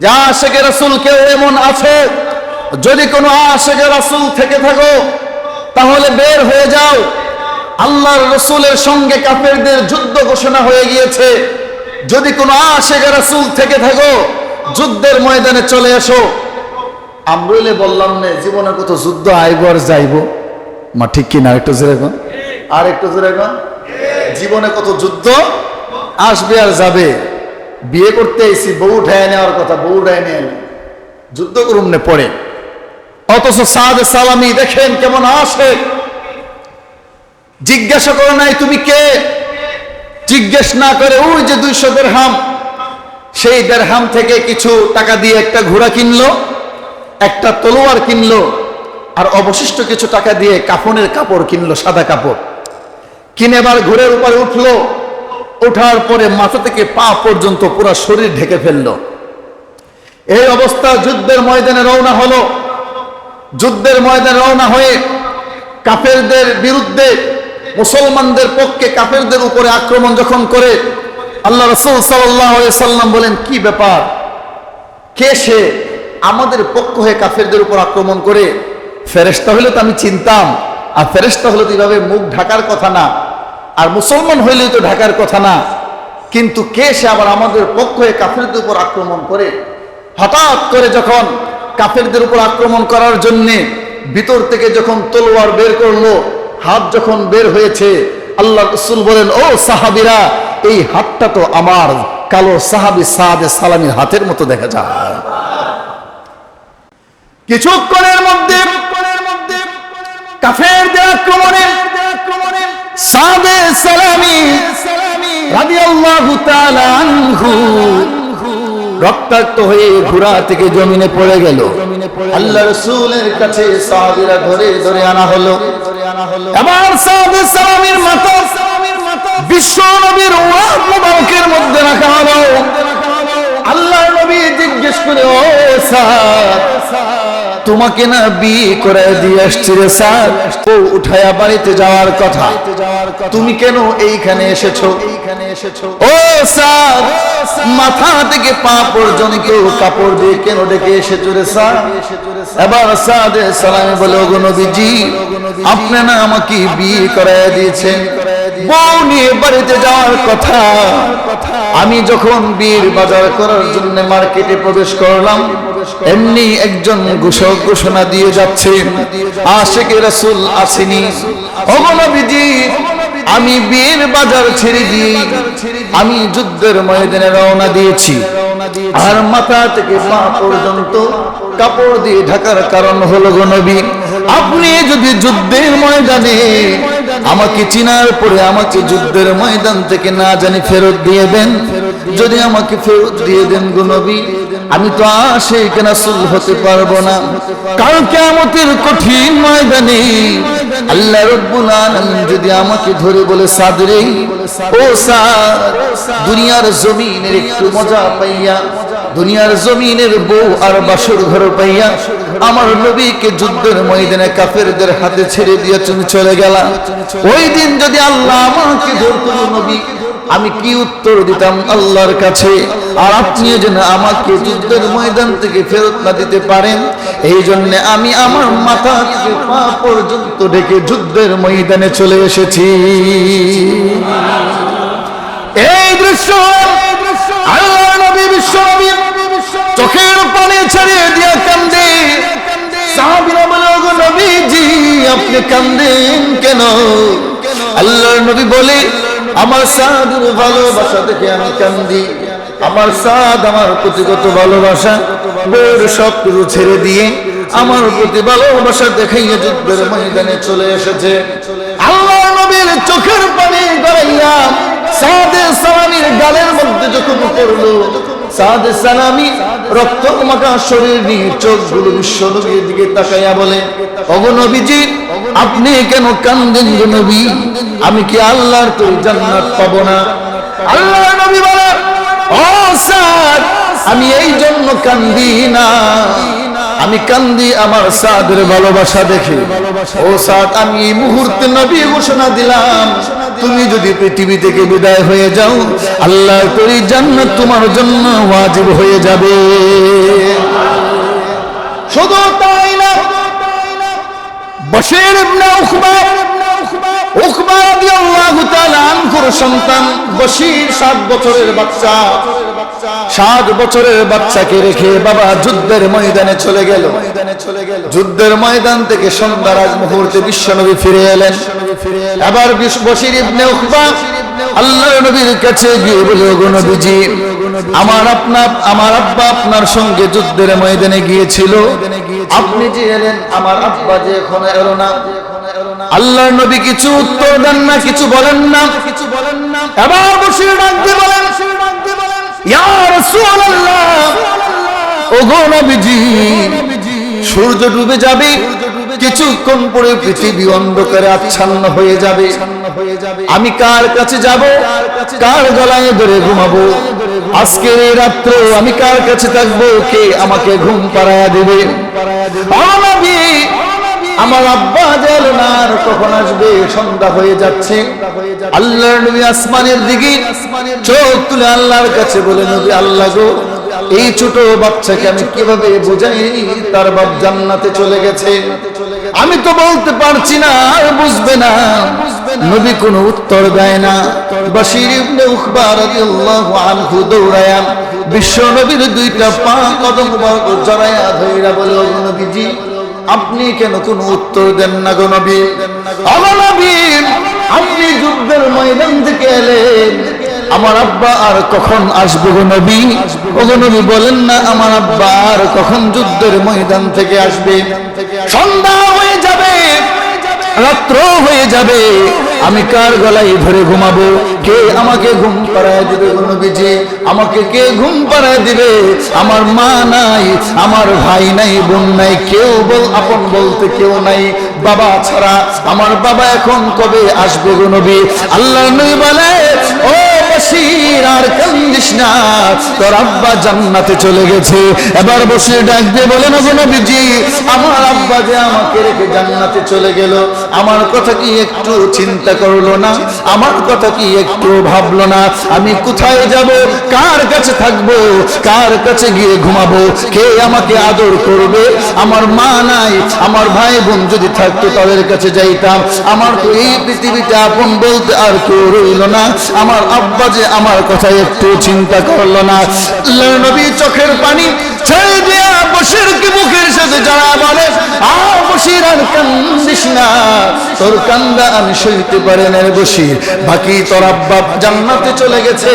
যে আশিকে রাসূল কেউ এমন আছে, যদি কোনো আশিকে রাসূল থেকে থাকো তাহলে বের হয়ে যাও, আল্লাহর রাসূলের সঙ্গে কাফেরদের যুদ্ধ ঘোষণা হয়ে গিয়েছে। যদি কোনো আশিকে রাসূল থেকে থাকো, যুদ্ধের ময়দানে চলে এসো। আমরুলে বললাম না, জীবনে কত যুদ্ধ আইব আর যাইব, মা ঠিক কিনা? একটু জোরে কোন, আর একটু জোরে কোন। জীবনে কত যুদ্ধ আসবে আর যাবে। বিয়ে করতে এসি, বউ উঠায় নেওয়ার কথা, বউ উঠায় নিয়ে যুদ্ধ করুন নে পড়ে। অথচ সাদ সালামি দেখেন কেমন আসে, জিজ্ঞাসা করে নাই তুমি কে, জিজ্ঞেস না করে ওই যে 200 দিরহাম, সেই দিরহাম থেকে কিছু টাকা দিয়ে একটা ঘোড়া কিনলো, একটা তলোয়ার কিনলো, আর অবশিষ্ট কিছু টাকা দিয়ে কাফনের কাপড় কিনলো, সাদা কাপড় কিনে এবার ঘোড়ার উপরে উঠলো। ওঠার পরে মাথা থেকে পা পর্যন্ত পুরো শরীর ঢেকে ফেললো। এই অবস্থা যুদ্ধের ময়দানে রওনা হলো। যুদ্ধের ময়দানে রওনা হয়ে কাফেরদের বিরুদ্ধে, মুসলমানদের পক্ষে কাফেরদের উপরে আক্রমণ যখন করে, আল্লাহ রাসূল সাল্লাল্লাহু আলাইহি সাল্লাম বলেন, কি ব্যাপার, কে সে আমাদের পক্ষ হয়ে কাফেরদের উপর আক্রমণ করে? ফেরেশতা হলে তো আমি চিনতাম, আর ফেরেশতা হলে তো এইভাবে মুখ ঢাকার কথা না, আর মুসলমান হইলেই তো ঢাকার কথা না। কিন্তু কে সে আবার আমাদের পক্ষ হয়ে কাফেরদের উপর আক্রমণ করে। হঠাৎ করে যখন কাফেরদের উপর আক্রমণ করার জন্য ভিতর থেকে যখন তলোয়ার বের করলো, হাত যখন বের হয়েছে, আল্লাহ রাসূল বলেন, ও সাহাবীরা, এই হাতটা তো আমার কালো সাহাবী সাদে সালামীর হাতের মতো দেখা যায়। কিছুক্ষণের মধ্যে কাফেরদের আক্রমণে সাদে সালামী রাদিয়াল্লাহু তাআলা আনহু রক্তাক্ত হয়ে ঘোড়া থেকে জমিনে পড়ে গেল। আল্লাহ রাসূলের কাছে সাহাবীরা ধরে ধরে আনা হলো। এবার সাদে সালামীর মাথা বিশ্ব নবীর ওয়াজ মুবারকের মধ্যে রাখা হলো। আল্লাহ নবী জিজ্ঞেস করে, ও সাদ, তোমাকে না বিয়ে করে দিয়ে আসছি রে সাদ, ও উঠায়া বাড়িতে যাওয়ার কথা, তুমি কেন এইখানে এসেছো? ও সাদ, মাথা থেকে পা পর্যন্ত কাপড় দিয়ে কেন ডেকে এসেছো রে সাদ? এবার সাদে সালামী বলে, ওগো নবীজি, আপনি না আমাকে বিয়ে করাইয়া দিয়েছেন, বউ নিয়ে বাড়িতে যাওয়ার কথা। আমি যখন বিয়ের বাজার করার জন্য মার্কেটে প্রবেশ করলাম, এমনি একজন ঘোষক ঘোষণা দিয়ে যাচ্ছেন, আশিকে রাসূল আসেনি। ওগো নবীজি, আমি বিয়ের বাজার ছেড়ে দিয়ে আমি যুদ্ধের ময়দানে রওনা দিয়েছি, আর মাথা থেকে পা পর্যন্ত কাপড় দিয়ে ঢাকার কারণ হলো, গো নবী, আপনি যদি যুদ্ধের ময়দানে আমাকে চিনার পরে আমাকে যুদ্ধের ময়দান থেকে না জানি ফেরত দিয়ে দেন, যদি আমাকে ফেরত দিয়ে দেন গো নবী, আমি তো আশিক রাসূল হতে পারবো না। কাল কিয়ামতের কঠিন ময়দানে আল্লাহ রাব্বুল আলামিন যদি আমাকে ধরে বলে, সাদ রে, ও সাদ, দুনিয়ার জমিনের একটু মজা পাইয়া, দুনিয়ার জমিনের বউ আর বাসর ঘর পাইয়া আমার নবীকে যুদ্ধের ময়দানে কাফেরদের হাতে ছেড়ে দিয়ে তুমি চলে গেলা, ওই দিন যদি আল্লাহ আমাকে ধরতো নবী, আমি কি উত্তর দিতাম আল্লাহর কাছে? আর আপনি যেন আমাকে যুদ্ধের ময়দান থেকে ফেরত না দিতে পারেন, এই জন্য আমি আমার মাথা থেকে পা পর্যন্ত ঢেকে যুদ্ধের ময়দানে চলে এসেছি। এই দৃশ্য আল্লাহ নবী বিশ্ব নবী চোখের পানি ছেড়ে দিয়ে কান্দে। সাহাবীরা বলে, ওগো নবীজি, আপনি কান্দেন কেন? আল্লাহর নবী বলে, আমার সাদের ভালোবাসা দেখে আমি কান্দি। আমার সাদ আমার প্রতি কত ভালোবাসা, বউর সব কিছু ছেড়ে দিয়ে আমার প্রতি ভালোবাসা দেখাইয়া যুদ্ধের ময়দানে চলে এসেছে। আল্লাহ নবীর চোখের পানি গড়াইয়া সাদে সালামীর গালের মধ্যে যখন পড়লো, সাদে সালামী রক্ত মাখা শরীর নিয়ে চোখগুলো বিশ্ব নবীর দিকে তাকাইয়া বলে, ওগো নবীজি, আপনি কেন কান্দেন গো নবী? আমি কি আল্লাহর তৈরি জান্নাত পাবো না? আল্লাহর নবী বলে, ও সাদ, আমি এই জন্য কান্দি না, আমি কান্দি আমার সাদের ভালোবাসা দেখে। ও সাদ, আমি এই মুহূর্তে নবী ঘোষণা দিলাম, তুমি যদি পৃথিবী থেকে বিদায় হয়ে যাও, আল্লাহর তৈরি জান্নাত তোমার জন্য ওয়াজিব হয়ে যাবে। শুধু তাই না, বশীর ইবনে উকবা রাদিয়াল্লাহু তাআলা আনহুর সন্তান বশীর 7 বছরের বাচ্চা, 7 বছরের বাচ্চাকে রেখে বাবা যুদ্ধের ময়দানে চলে গেল। যুদ্ধের ময়দান থেকে সন্ধ্যার আগ মুহূর্তে বিশ্বনবী ফিরে এলেন। এবার বশীর ইবনে উকবা আল্লাহর নবীর কাছে গিয়ে বলে, ওগো নবীজি, আমার আব্বা আপনার সঙ্গে যুদ্ধের ময়দানে গিয়েছিল, আপনি যে এলেন, আমার আব্বা যে এখনো এলো না। আল্লাহর নবী কিছু উত্তর দেন না, কিছু বলেন না। এবার বশীর ডাক দিয়ে বলেন, ইয়া রাসূলুল্লাহ, ওগো নবীজি, সূর্য ডুবে যাবে, কিছুক্ষণ পরে পৃথিবী অন্ধকারে আচ্ছন্ন হয়ে যাবে, আমি কার কাছে যাব? কার গলায় ধরে ঘুমাবো? আজকের এই রাত্র আমি কার কাছে থাকবো? কে আমাকে ঘুম পাড়ায়া দেবে? আমার আব্বা গেল না, আর কখন আসবে? সন্ধ্যা হয়ে যাচ্ছে। আল্লাহর নবী আসমানের দিকে চোখ তুলে আল্লাহর কাছে বলে, নবী আল্লাহ গো, এই ছোট বাচ্চাকে আমি কিভাবে বোঝাই তার বাপ জান্নাতে চলে গেছে? আমি তো বলতে পারছি না, আর বুঝবে না। নবী কোনো উত্তর দেয় না। বশির ইবনে উকবা রাদিয়াল্লাহু আনহু দৌড়ায়া বিশ্ব নবীর দুইটা পা কদম জড়ায়া ধইরা বলে, ও নবীজি আপনি কেন কোনো উত্তর দেন না গো নবী? ও নবী আপনি যুদ্ধের ময়দান থেকে এলেন, আমার আব্বা আর কখন আসবে গো নবী? ও গো নবী বলেন না আমার আব্বা আর কখন যুদ্ধের ময়দান থেকে আসবে? সন্ধ্যা হয়ে যাবে, রাত্র হয়ে যাবে, আমি কার গলায় ধরে ঘুমাবো? কে আমাকে ঘুম পাড়ায় দিবে গো নবীজি? আমাকে কে ঘুম পাড়ায় দিবে? আমার মা নাই, আমার ভাই নাই, বোন নাই, কেউ আপন বলতে কেউ নাই, বাবা ছাড়া। আমার বাবা এখন কবে আসবে গো নবী? আল্লাহর নবী বলে, ও বশির আর কান্দিস না, তোর আব্বা জান্নাতে চলে গেছে। এবার বশির ডাক দিয়ে বলে, না গো নবীজি আমার আব্বা যে আমাকে রেখে জান্নাতে চলে গেল, আমার কথা কি একটু চিন্তা করলো না? আমার কথা কি একটু ভাবলো না? আমি কোথায় যাব, কার কাছে থাকবো, কার কাছে গিয়ে ঘুমাবো, কে আমাকে আদর করবে? আমার মা নাই, আমার ভাই বোন যদি থাকতো তাদের কাছে যাইতাম। আমার তো এই পৃথিবীতে আপন বলতে আর কেউ রইল না। আমার আব্বা যে আমার কথা একটু চিন্তা করলো না। আল্লাহর নবী চোখের পানি ছেড়ে দিয়া বশিরকে মুখের সাথে যারা বলে, বশির আর কান্দিস না, তোর কান্দা আমি সইতে পারি না বশির। বাকি তোর আব্বা জান্নাতে চলে গেছে,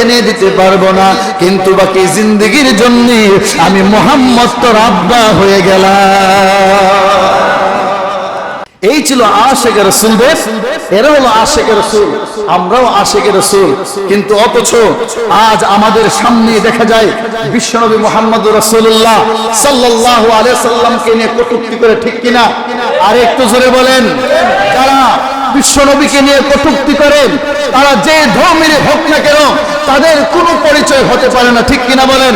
এনে দিতে পারবো না, কিন্তু বাকি জিন্দেগির জন্য আমি মুহাম্মদ তোর আব্বা হয়ে গেলাম। এই ছিল আশিকে রাসূলদের, এরা হলো আশিকে রাসূল, আমরাও আশিকে রাসূল। কিন্তু অথচ আজ আমাদের সামনে দেখা যায় বিশ্বনবী মুহাম্মদুর রাসূলুল্লাহ সাল্লাল্লাহু আলাইহি সাল্লামকে নিয়ে কটূক্তি করে, ঠিক কিনা? আর একটু জোরে বলেন। যারা বিশ্বনবীকে নিয়ে কটূক্তি করেন তারা যে ধর্মের হোক না কেন তাদের কোনো পরিচয় হতে পারে না, ঠিক কিনা বলেন?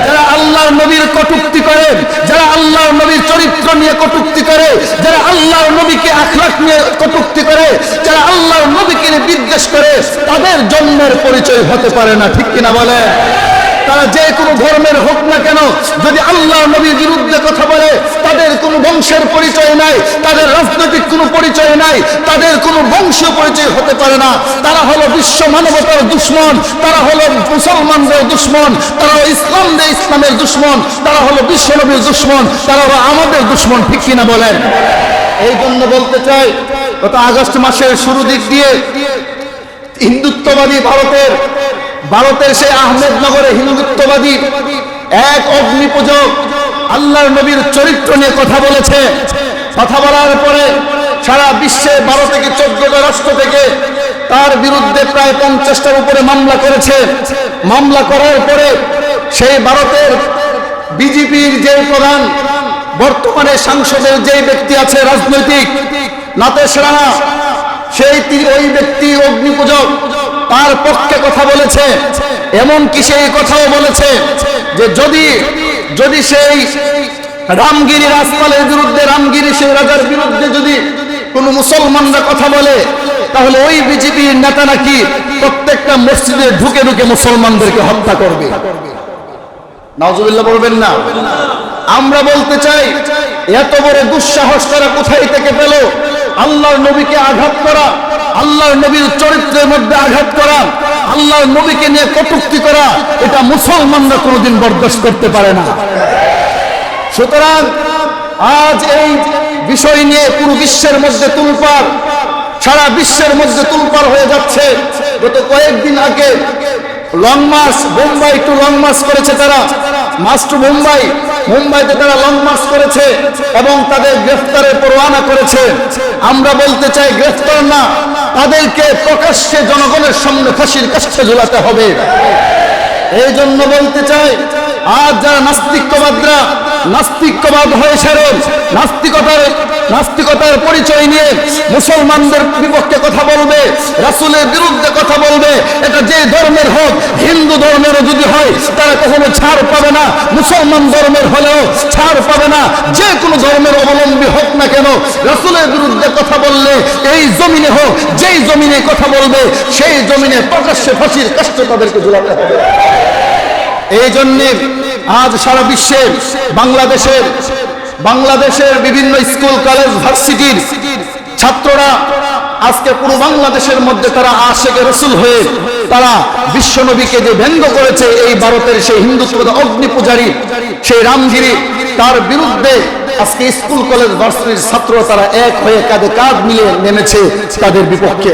যারা আল্লাহর নবীর কটূক্তি করে, যারা আল্লাহর নবীর চরিত্র নিয়ে কটূক্তি করে, যারা আল্লাহর নবীকে আখলাক নিয়ে কটূক্তি করে, যারা আল্লাহর নবীকে নিয়ে বিদ্বেষ করে, তাদের জন্মের পরিচয় হতে পারে না, ঠিক কিনা বলেন? তারা যে কোনো ধর্মের হোক না কেন যদি আল্লাহর নবীর বিরুদ্ধে কথা বলে তাদের কোনো বংশের পরিচয় নাই, তাদের রাজনৈতিক কোনো পরিচয় নাই, তাদের কোনো বংশীয় পরিচয় হতে পারে না। তারা হলো বিশ্ব মানবতার দুশ্মন, তারা হলো মুসলমানদের দুশ্মন, তারা হলো ইসলামের দুশ্মন, তারা হলো বিশ্ব নবীর দুশ্মন, তারা হলো আমাদের দুশ্মন, ঠিক কিনা বলেন? এই জন্য বলতে চাই, গত আগস্ট মাসের শুরু দিক দিয়ে হিন্দুত্ববাদী ভারতের সেই আহমেদনগরে হিন্দুত্ববাদী এক অগ্নি পূজক আল্লাহর নবীর চরিত্র নিয়ে কথা বলেছে। কথা বলার পরে সারা বিশ্বে 12 থেকে 14টা রাষ্ট্র থেকে তার বিরুদ্ধে প্রায় 50টার উপরে মামলা করেছে। মামলা করার পরে সেই ভারতের বিজেপির যে প্রধান, বর্তমানে সংসদের যে ব্যক্তি আছে রাজনৈতিক নাতেশ রানা, ওই ব্যক্তি অগ্নি পূজক তার পক্ষে কথা বলেছে। এমনকি সেই কথাও বলেছে যে যদি সেই রামগিরি রাজপালের বিরুদ্ধে, রামগিরি সেই রাজার বিরুদ্ধে যদি কোনো মুসলমানরা কথা বলে তাহলে ওই বিজেপির নেতা নাকি প্রত্যেকটা মসজিদে ঢুকে ঢুকে মুসলমানদেরকে হত্যা করবে। নাউজুবিল্লাহ বলবেন না? আমরা বলতে চাই এত বড় দুঃসাহস তারা কোথায় থেকে পেল? আল্লাহর নবীকে আঘাত করা, আল্লাহর নবীর চরিত্রের মধ্যে আঘাত করা, আল্লাহর নবীকে নিয়ে কটূক্তি করা, এটা মুসলমানরা কোনোদিন বরদাস্ত করতে পারে না। সুতরাং আজ এই বিষয় নিয়ে পুরো বিশ্বের মধ্যে তুলপাড়, সারা বিশ্বের মধ্যে তুলপাড় হয়ে যাচ্ছে। গত কয়েকদিন আগে long march, Bombay to long march করেছে তারা, মার্চ টু মুম্বাইতে তারা লং মার্চ করেছে এবং তাদের গ্রেফতারের পরোয়ানা করেছে। আমরা বলতে চাই গ্রেফতার না, তাদেরকে প্রকাশ্যে জনগণের সামনে ফাঁসির কাষ্ঠে ঝুলাতে হবে। এই জন্য বলতে চাই আজ যারা নাস্তিকবাদ হয়েছে, নাস্তিকতার পরিচয় নিয়ে মুসলমানদের বিপক্ষে কথা বলবে, রাসূলের বিরুদ্ধে কথা বলবে, এটা যে ধর্মের হোক, হিন্দু ধর্মেরও যদি হয় তারা কখনো ছাড় পাবে না, মুসলমান ধর্মের হলেও ছাড় পাবে না। যে কোনো ধর্মের অবলম্বী হোক না কেন, রাসূলের বিরুদ্ধে কথা বললে এই জমিনে হোক, যেই জমিনে কথা বলবে সেই জমিনে প্রকাশ্যে ফাঁসির কাষ্ঠে তাদেরকে ঝুলাতে হবে। এই জন্যে আজ সারা বিশ্বে বাংলাদেশের বিভিন্ন স্কুল, কলেজ, ভার্সিটির ছাত্ররা আজকে পুরো বাংলাদেশের মধ্যে তারা আশিকে রাসূল হয়ে তারা বিশ্বনবীকে যে ব্যঙ্গ করেছে, এই ভারতের সেই হিন্দুত্ববাদী অগ্নি পূজারী সেই রামগিরি, তার বিরুদ্ধে আজকে স্কুল কলেজ ভার্সিটির ছাত্র তারা এক হয়ে কাঁধে কাঁধ মিলিয়ে নেমেছে তাদের বিপক্ষে।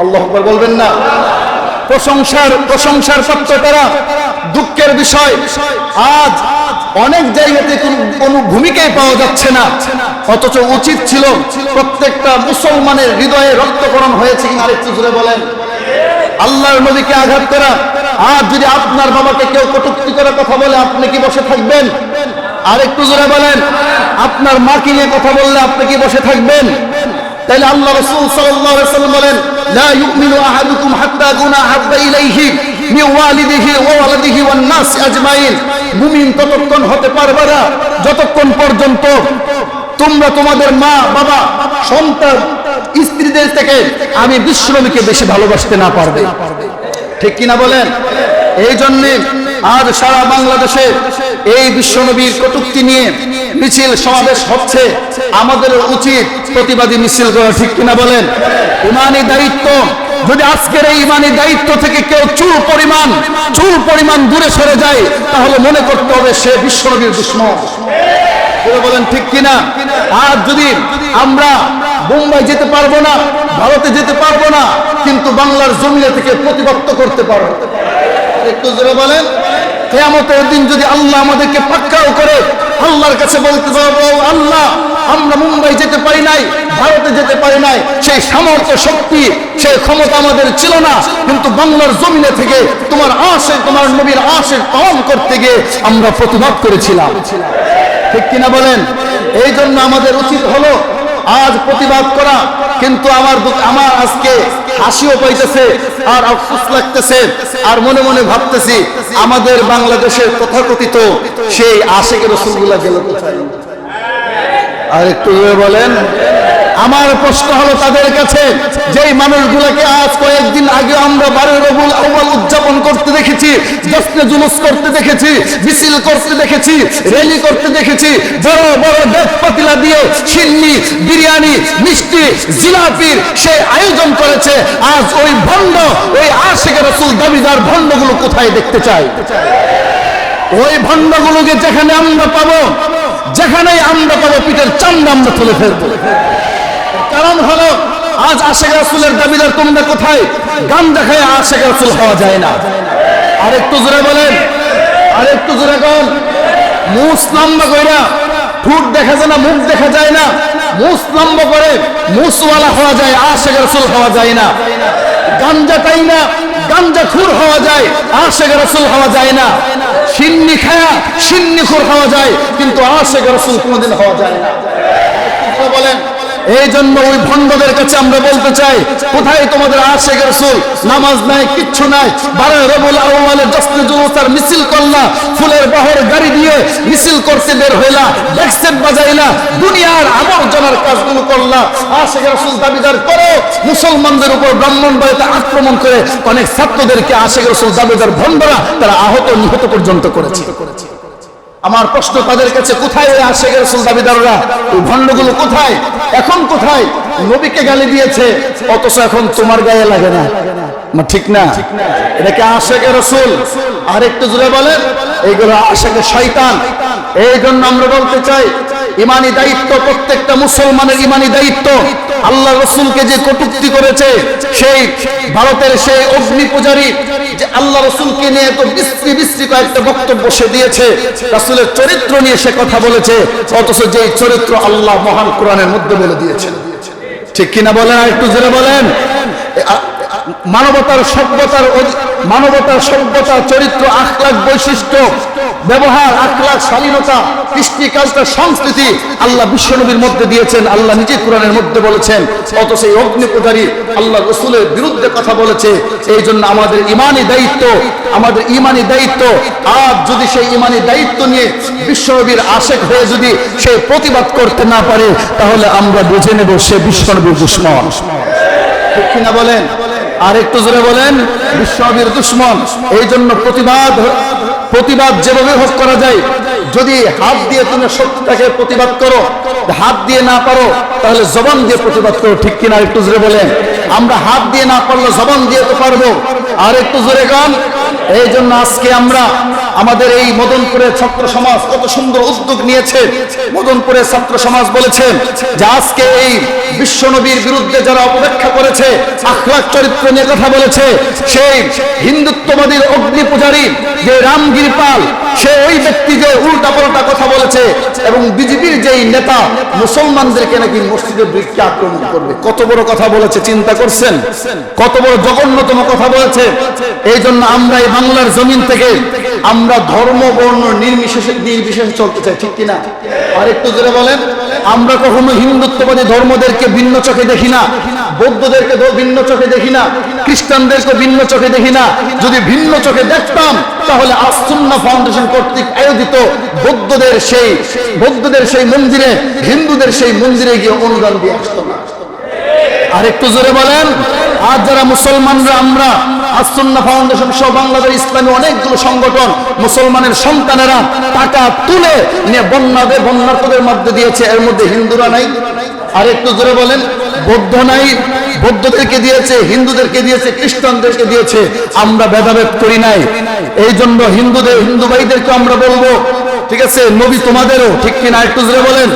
আল্লাহু আকবার বলবেন না? প্রশংসার পাত্র তারা। দুঃখের বিষয়, আজ অনেক জায়গাতে কোনো ভূমিকাই পাওয়া যাচ্ছে না, অথচ উচিত ছিল প্রত্যেকটা মুসলমানের হৃদয়ে রক্তকরণ হয়েছে কিনা আরেকটু জোরে বলেন। আল্লাহর নবীকে আঘাত করা, আজ যদি আপনার বাবাকে কেউ কটূক্তি করে কথা বলে আপনি কি বসে থাকবেন? আরেকটু জোরে বলেন। আপনার মাকে নিয়ে কথা বললে আপনি কি বসে থাকবেন? তাইলে আল্লাহ রাসূল সাল্লাল্লাহু আলাইহি ওয়াসাল্লাম বলেন, লা ইউমিনু আহাদুকুম হাত্তা কুনা হাব্বা ইলাইহি মিন ওয়ালিদিহি ওয়া ওয়ালাদিহি ওয়ান নাস আজমাইন। মুমিন ততক্ষণ হতে পারবে না যতক্ষণ পর্যন্ত তোমরা তোমাদের মা বাবা সন্তান স্ত্রীদের থেকে আমি বিশ্বনবীকে বেশি ভালোবাসতে না পারবে। ঠিক কিনা বলেন? এই জন্য আজ সারা বাংলাদেশে এই বিশ্বনবীর কটূক্তি নিয়ে মিছিল সমাবেশ হচ্ছে। আমাদের উচিত প্রতিবাদী মিছিল করা। ঠিক কিনা বলেন? ইমানি দায়িত্ব, যদি আজকের এই ইমানি দায়িত্ব থেকে কেউ চুল পরিমাণ দূরে সরে যায়, তাহলে মনে করতে হবে সে বিশ্বনবীর দুশমন। বলেন ঠিক কিনা? আর যদি আমরা বোম্বাই যেতে পারবো না, ভারতে যেতে পারবো না, কিন্তু বাংলার জমিনে থেকে প্রতিবাদ করতে পারবো। একটু জোরে বলেন। কিয়ামতের দিন যদি আল্লাহ আমাদেরকে পাকড়াও করে, আল্লাহর কাছে বলতে পারবো, আল্লাহ আমরা মুম্বাই যেতে পারি নাই, ভারতে যেতে পারি নাই, সেই সামর্থ্য শক্তি সেই ক্ষমতা আমাদের ছিল না, কিন্তু বাংলার জমিনে থেকে তোমার নবীর আশিক পালন করতে গিয়ে আমরা প্রতিবাদ করেছিলাম। ঠিক কিনা বলেন? এই জন্য আমাদের উচিত হলো আজ প্রতিবাদ করা। কিন্তু আমার আজকে হাসিও পাইতেছে আর আফসোস লাগতেছে, আর মনে মনে ভাবতেছি আমাদের বাংলাদেশের তথাকথিত সেই আশিক রাসূলগুলাহ গেল কোথায়? আর একটু বলেন। আমার প্রশ্ন হলো তাদের কাছে, যেই মানুষগুলোকে আজ কয়েকদিন আগে আমরা 12 রবিউল আউয়াল উদযাপন করতে দেখেছি, জশ্নে জুলুস করতে দেখেছি, মিছিল করতে দেখেছি, র্যালি করতে দেখেছি, বড় বড় ডেক পাতিলা দিয়ে সিন্নি, বিরিয়ানি, মিষ্টি, জিলাপির সেই আয়োজন করেছে, আজ ওই ভণ্ড, ওই আশিক রাসূল দাবিদার ভণ্ডগুলো কোথায় দেখতে চাই? ওই ভণ্ডগুলোকে যেখানেই আমরা পাবো পিঠের চামড়া আমরা তুলে ফেলবো। কারণ হলো আজ আশিক রাসূলের দাবিদার তোমরা কোথায়? গাঞ্জা খায় আশিক রাসূল হওয়া যায় না। আরেকটু জোরে বলেন, আরেকটু জোরে কোন। মুস লম্বা কইরা ঠোঁট দেখা যায় না, মুখ দেখা যায় না, মুস লম্বা করে মুসওয়ালা হওয়া যায়, আশিক রাসূল হওয়া যায় না। গাঞ্জা তাই না, গাঞ্জাখুর হওয়া যায়, আশিক রাসূল হওয়া যায় না। সিন্নি খায়া সিন্নিখুর হওয়া যায়, কিন্তু আশিক রাসূল কোনোদিন হওয়া যায় না। বলেন। এই জন্য ওই ভণ্ডদের কাছে আমরা বলতে চাই, কোথায় তোমাদের আশিক রাসূল? নামাজ নাই, কিচ্ছু নাই, 12 রবিউল আউয়ালের জশ্নে জুলুস আর মিছিল করলা, ফুলের বহর গাড়ি দিয়ে মিছিল করতে বের হইলা, ডেকসেট বাজাইলা, দুনিয়ার আবর্জনার কাজগুলো করলা। আশিক রাসূল দাবিদার করো, মুসলমানদের উপর ব্রাহ্মণবাড়িতে আক্রমণ করে অনেক ছাত্রদেরকে আশিক রাসূল দাবিদার ভণ্ডরা তারা আহত নিহত পর্যন্ত করেছে। আমার প্রশ্ন তাদের কাছে, কোথায় ওই আশিক রাসূল দাবিদাররা? ওই ভণ্ডগুলো কোথায়? এখন কোথায়? নবীকে গালি দিয়েছে, অথচ এখন তোমার গায়ে লাগে না। ঠিক না? এটা কি আশিক রাসূল? আর একটু জোরে বলেন। এইগুলো আশিক শয়তান। এই জন্য আমরা বলতে চাই, ইমানি দায়িত্ব, প্রত্যেকটা মুসলমানের ইমানি দায়িত্ব। আল্লাহ রাসূলকে যে কটূক্তি করেছে, সেই ভারতের সেই অগ্নি পূজারী যে আল্লাহ রাসূলকে নিয়ে তো বিশ্রী কয়েকটা বক্তব্য সে দিয়েছে, রাসূলের চরিত্র নিয়ে সে কথা বলেছে, অথচ যে চরিত্র আল্লাহ মহান কোরআনের মধ্যে বলে দিয়েছেন। ঠিক কিনা বলেন? আর একটু জোরে বলেন। মানবতার সভ্যতা, চরিত্র, আখলাক, বৈশিষ্ট্য, ব্যবহার, আখলাক, শালীনতা, কৃষ্টি, কালচার, সংস্কৃতি আল্লাহ বিশ্বনবীর মধ্যে দিয়েছেন, আল্লাহ নিজে কোরআনের মধ্যে বলেছেন, অথচ এই অগ্নি পূজারী আল্লাহ রাসূলের বিরুদ্ধে কথা বলেছে। এই জন্য আমাদের ইমানি দায়িত্ব, আজ যদি সেই ইমানি দায়িত্ব নিয়ে বিশ্বনবীর আশিক হয়ে যদি সে প্রতিবাদ করতে না পারে, তাহলে আমরা বুঝে নেব সে বিশ্বনবীর দুশমন। ঠিক কিনা বলেন? আর একটু জোরে বলেন। বিশ্বনবীর দুশমন। এই জন্য প্রতিবাদ যেভাবে হোক করা যায়, যদি হাত দিয়ে তুমি শত্রুটাকে প্রতিবাদ করো, হাত দিয়ে না পারো তাহলে জবান দিয়ে প্রতিবাদ করো, ঠিক কিনা একটু জোরে বলেন। আমরা হাত দিয়ে না পারলে জবান দিয়ে তো পারবো, আর একটু জোরে গান। এই জন্য আজকে আমরা আমাদের এই মদনপুরের ছাত্র সমাজ কত সুন্দর উদ্যোগ নিয়েছে। মদনপুরের ছাত্র সমাজ বলেছেন যে আজকে এই বিশ্বনবীর বিরুদ্ধে যারা অপব্যাখ্যা করেছে, আখলাক চরিত্র নিয়ে কথা বলেছে, সেই হিন্দুত্ববাদীর অগ্নি পূজারী যে রামগিরি পাল, সে ওই ব্যক্তি যে উল্টা পাল্টা কথা বলেছে, এবং বিজেপির যেই নেতা মুসলমানদেরকে নাকি মসজিদের বৃক্ষে আক্রমণ করবে। কত বড় কথা বলেছে, চিন্তা করছেন? কত বড় জঘন্যতম কথা বলেছে। এই জন্য আমরা এই বাংলার জমিন থেকে আমরা ধর্ম বর্ণ নির্বিশেষে চলতে চাই, ঠিক কিনা? আর একটু জোরে বলেন। আমরা কখনো হিন্দুত্ববাদী ধর্মদেরকে ভিন্ন চোখে দেখি না, বৌদ্ধদেরকে ভিন্ন চোখে দেখি না, খ্রিস্টানদেরকে ভিন্ন চোখে দেখি না। যদি ভিন্ন চোখে দেখতাম তাহলে আস-সুন্নাহ ফাউন্ডেশন কর্তৃক আয়োজিত বৌদ্ধদের সেই মন্দিরে, হিন্দুদের সেই মন্দিরে গিয়ে অনুদান দিয়ে আসতো না। আর একটু জোরে বলেন। আর যারা মুসলমানরা, আমরা আস-সুন্নাহ ফাউন্ডেশন সহ বাংলাদেশ ইসলামী অনেকগুলো সংগঠন মুসলমানের সন্তানেরা টাকা তুলে নিয়ে বন্যার্থদের মধ্যে দিয়েছে, এর মধ্যে হিন্দুরা নাই। আর একটু জোরে বলেন। বৌদ্ধ নাই, বৌদ্ধদেরকে দিয়েছে, হিন্দুদেরকে দিয়েছে, খ্রিস্টানদেরকে দিয়েছে। আমরা ভেদাভেদ করি নাই। এই জন্য হিন্দু ভাইদেরকে আমরা বলবো, ঠিক আছে, নবী তোমাদেরও, ঠিক কিনা একটু জোরে বলেন।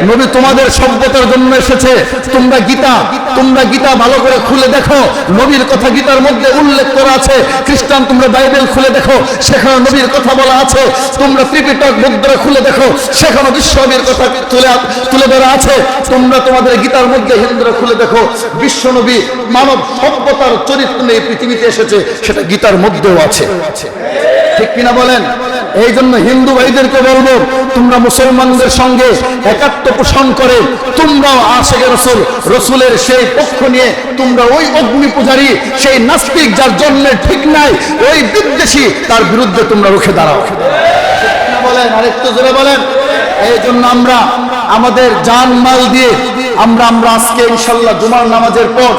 নবী তোমাদের সভ্যতার জন্য এসেছে। তোমরা গীতা ভালো করে খুলে দেখো, নবীর কথা গীতার মধ্যে উল্লেখ করা আছে। খ্রিস্টান তোমরা বাইবেল খুলে দেখো, সেখানে নবীর কথা বলা আছে। তোমরা ত্রিপিটক মুদ্রা খুলে দেখো, সেখানে বিশ্বনবীর কথা তুলে ধরা আছে। তোমরা তোমাদের গীতার মধ্যে হিন্দুরা খুলে দেখো, বিশ্বনবী মানব সভ্যতার চরিত্র নিয়ে পৃথিবীতে এসেছে, সেটা গীতার মধ্যেও আছে, ঠিক কিনা বলেন। এই জন্য হিন্দু ভাইদেরকে বলবো, তোমরা মুসলমানদের সঙ্গে একাত্ম পোষণ করে তোমরাও আশিকে রসুলের সেই পক্ষ নিয়ে তোমরা ওই অগ্নি পূজারী, সেই নাস্তিক যার জন্মের ঠিক নাই, ওই বিদ্বেষী তার বিরুদ্ধে তোমরা রুখে দাঁড়াও, বলেন। আরেকটু জোরে বলেন। এই জন্য আমরা আমাদের জান মাল দিয়ে আমরা আজকে ইনশাল্লাহ জুমার নামাজের পর,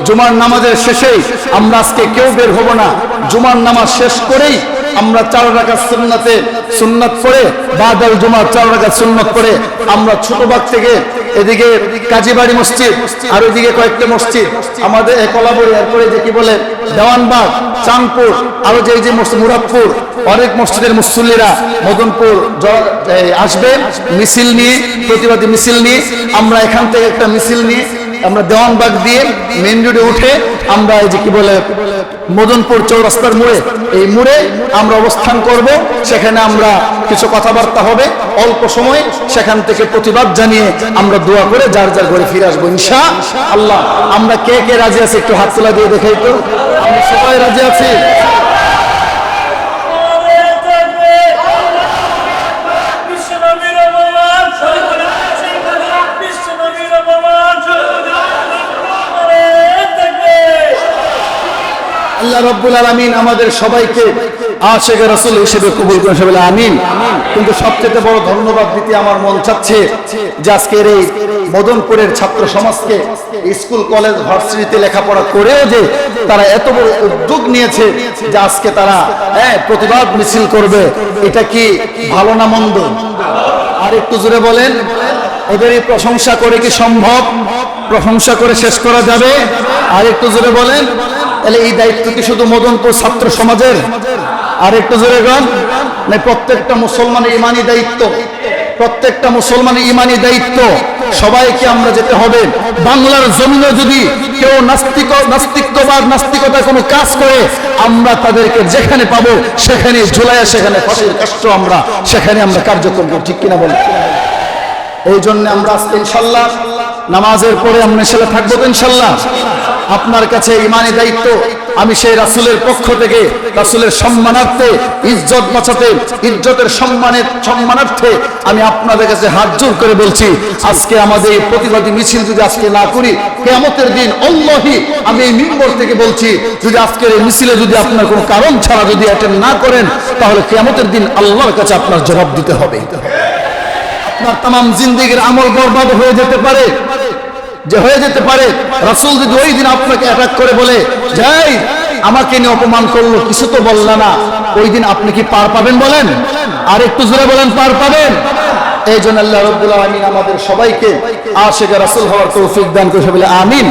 জুমার নামাজের শেষেই আমরা আজকে কেউ বের হব না। জুমার নামাজ শেষ করেই আমরা 4 রাকাত সুন্নাত পড়ে, বাদাল জুমার 4 রাকাত সুন্নাত পড়ে আমরা ছোটবাগ থেকে এদিকে কাজীবাড়ি মসজিদ, আর ওইদিকে কয়েকটা মসজিদ আমাদের কলাবড়ি, এরপরে যে কি বলে দেওয়ানবাগ, চাঁদপুর, আরো যে মসজিদ মুরাদপুর, অনেক মসজিদের মুসল্লিরা মদনপুর আসবে মিছিল নিয়ে, প্রতিবাদী মিছিল নিয়ে। আমরা এখান থেকে একটা মিছিল নিয়ে আমরা দেওয়ানবাগ দিয়ে মেইন রোডে উঠে আমরা এই যে কি বলে মদনপুর চৌরাস্তার মোড়ে, এই মোড়ে আমরা অবস্থান করব। সেখানে আমরা কিছু কথাবার্তা হবে অল্প সময়, সেখান থেকে প্রতিবাদ জানিয়ে আমরা দোয়া করে যার ঘরে ফিরে আসবো ইনশাআল্লাহ। আমরা কে কে রাজি আছি একটু হাত তোলা দিয়ে দেখাই তো। আমরা সবাই রাজি আছি। আল্লাহ রাব্বুল আলামিন আমাদের সবাইকে আশিকে রাসূল হিসেবে কবুল করেন, সবাই আমিন। কিন্তু সবচেয়ে বড় ধন্যবাদ দিতে আমার মন চাচ্ছে যে আজকের এই মদনপুরের ছাত্র সমাজকে স্কুল কলেজ ভার্সিটিতে লেখাপড়া করেও যে তারা এত বড় উদ্যোগ নিয়েছে যে আজকে তারা প্রতিবাদ মিছিল করবে, এটা কি ভালো না মন্দ? আর একটু জোরে বলেন। ওদের এই প্রশংসা করে কি সম্ভব? প্রশংসা করে শেষ করা যাবে? আর একটু জোরে বলেন। তাহলে এই দায়িত্ব কি শুধু মদনপুর ছাত্র সমাজের? আর একটু জোরে গান। না, প্রত্যেকটা মুসলমানের ইমানি দায়িত্ব, প্রত্যেকটা মুসলমানের ইমানি দায়িত্ব। সবাইকে আমরা যেতে হবে। বাংলার জমিনে যদি কেউ নাস্তিকতা কোনো কাজ করে, আমরা তাদেরকে যেখানে পাবো সেখানে ঝুলাইয়া, সেখানে ফাঁসির কাষ্ট আমরা সেখানে আমরা কার্যক্রম করি, ঠিক কিনা বলেন। এই জন্য আমরা আজকে ইনশাল্লাহ নামাজের পরে আমরা ইনশাল্লাহ থাকবো তো ইনশাল্লাহ। আপনার কাছে ইমানি দায়িত্ব, আমি সেই রাসূলের পক্ষ থেকে রাসূলের সম্মানার্থে, ইজ্জত বাঁচাতে, ইজ্জতের সম্মানার্থে আমি আপনাদের কাছে হাত জোর করে বলছি, আজকে আমাদের এই প্রতিবাদী মিছিল যদি আজকে না করি, কিয়ামতের দিন আল্লাহি আমি এই মিম্বর থেকে বলছি, যদি আজকের এই মিছিলে যদি আপনার কোনো কারণ ছাড়া যদি অ্যাটেন্ড না করেন, তাহলে কিয়ামতের দিন আল্লাহর কাছে আপনার জবাব দিতে হবে। আপনার তামাম জিন্দেগির আমল বরবাদ হয়ে যেতে পারে, রাসূল যদি ওই দিন আপনাকে অ্যাটাক করে বলে যাই আমাকে নিয়ে অপমান করলো, কিছু তো বললা না, ওই দিন আপনি কি পার পাবেন বলেন? আর একটু জোরে বলেন, পার পাবেন? এই জন্য আল্লাহ রাব্বুল আলামিন আমাদের সবাইকে আশিক রাসূল হওয়ার তৌফিক দান করে, বলে আমিন।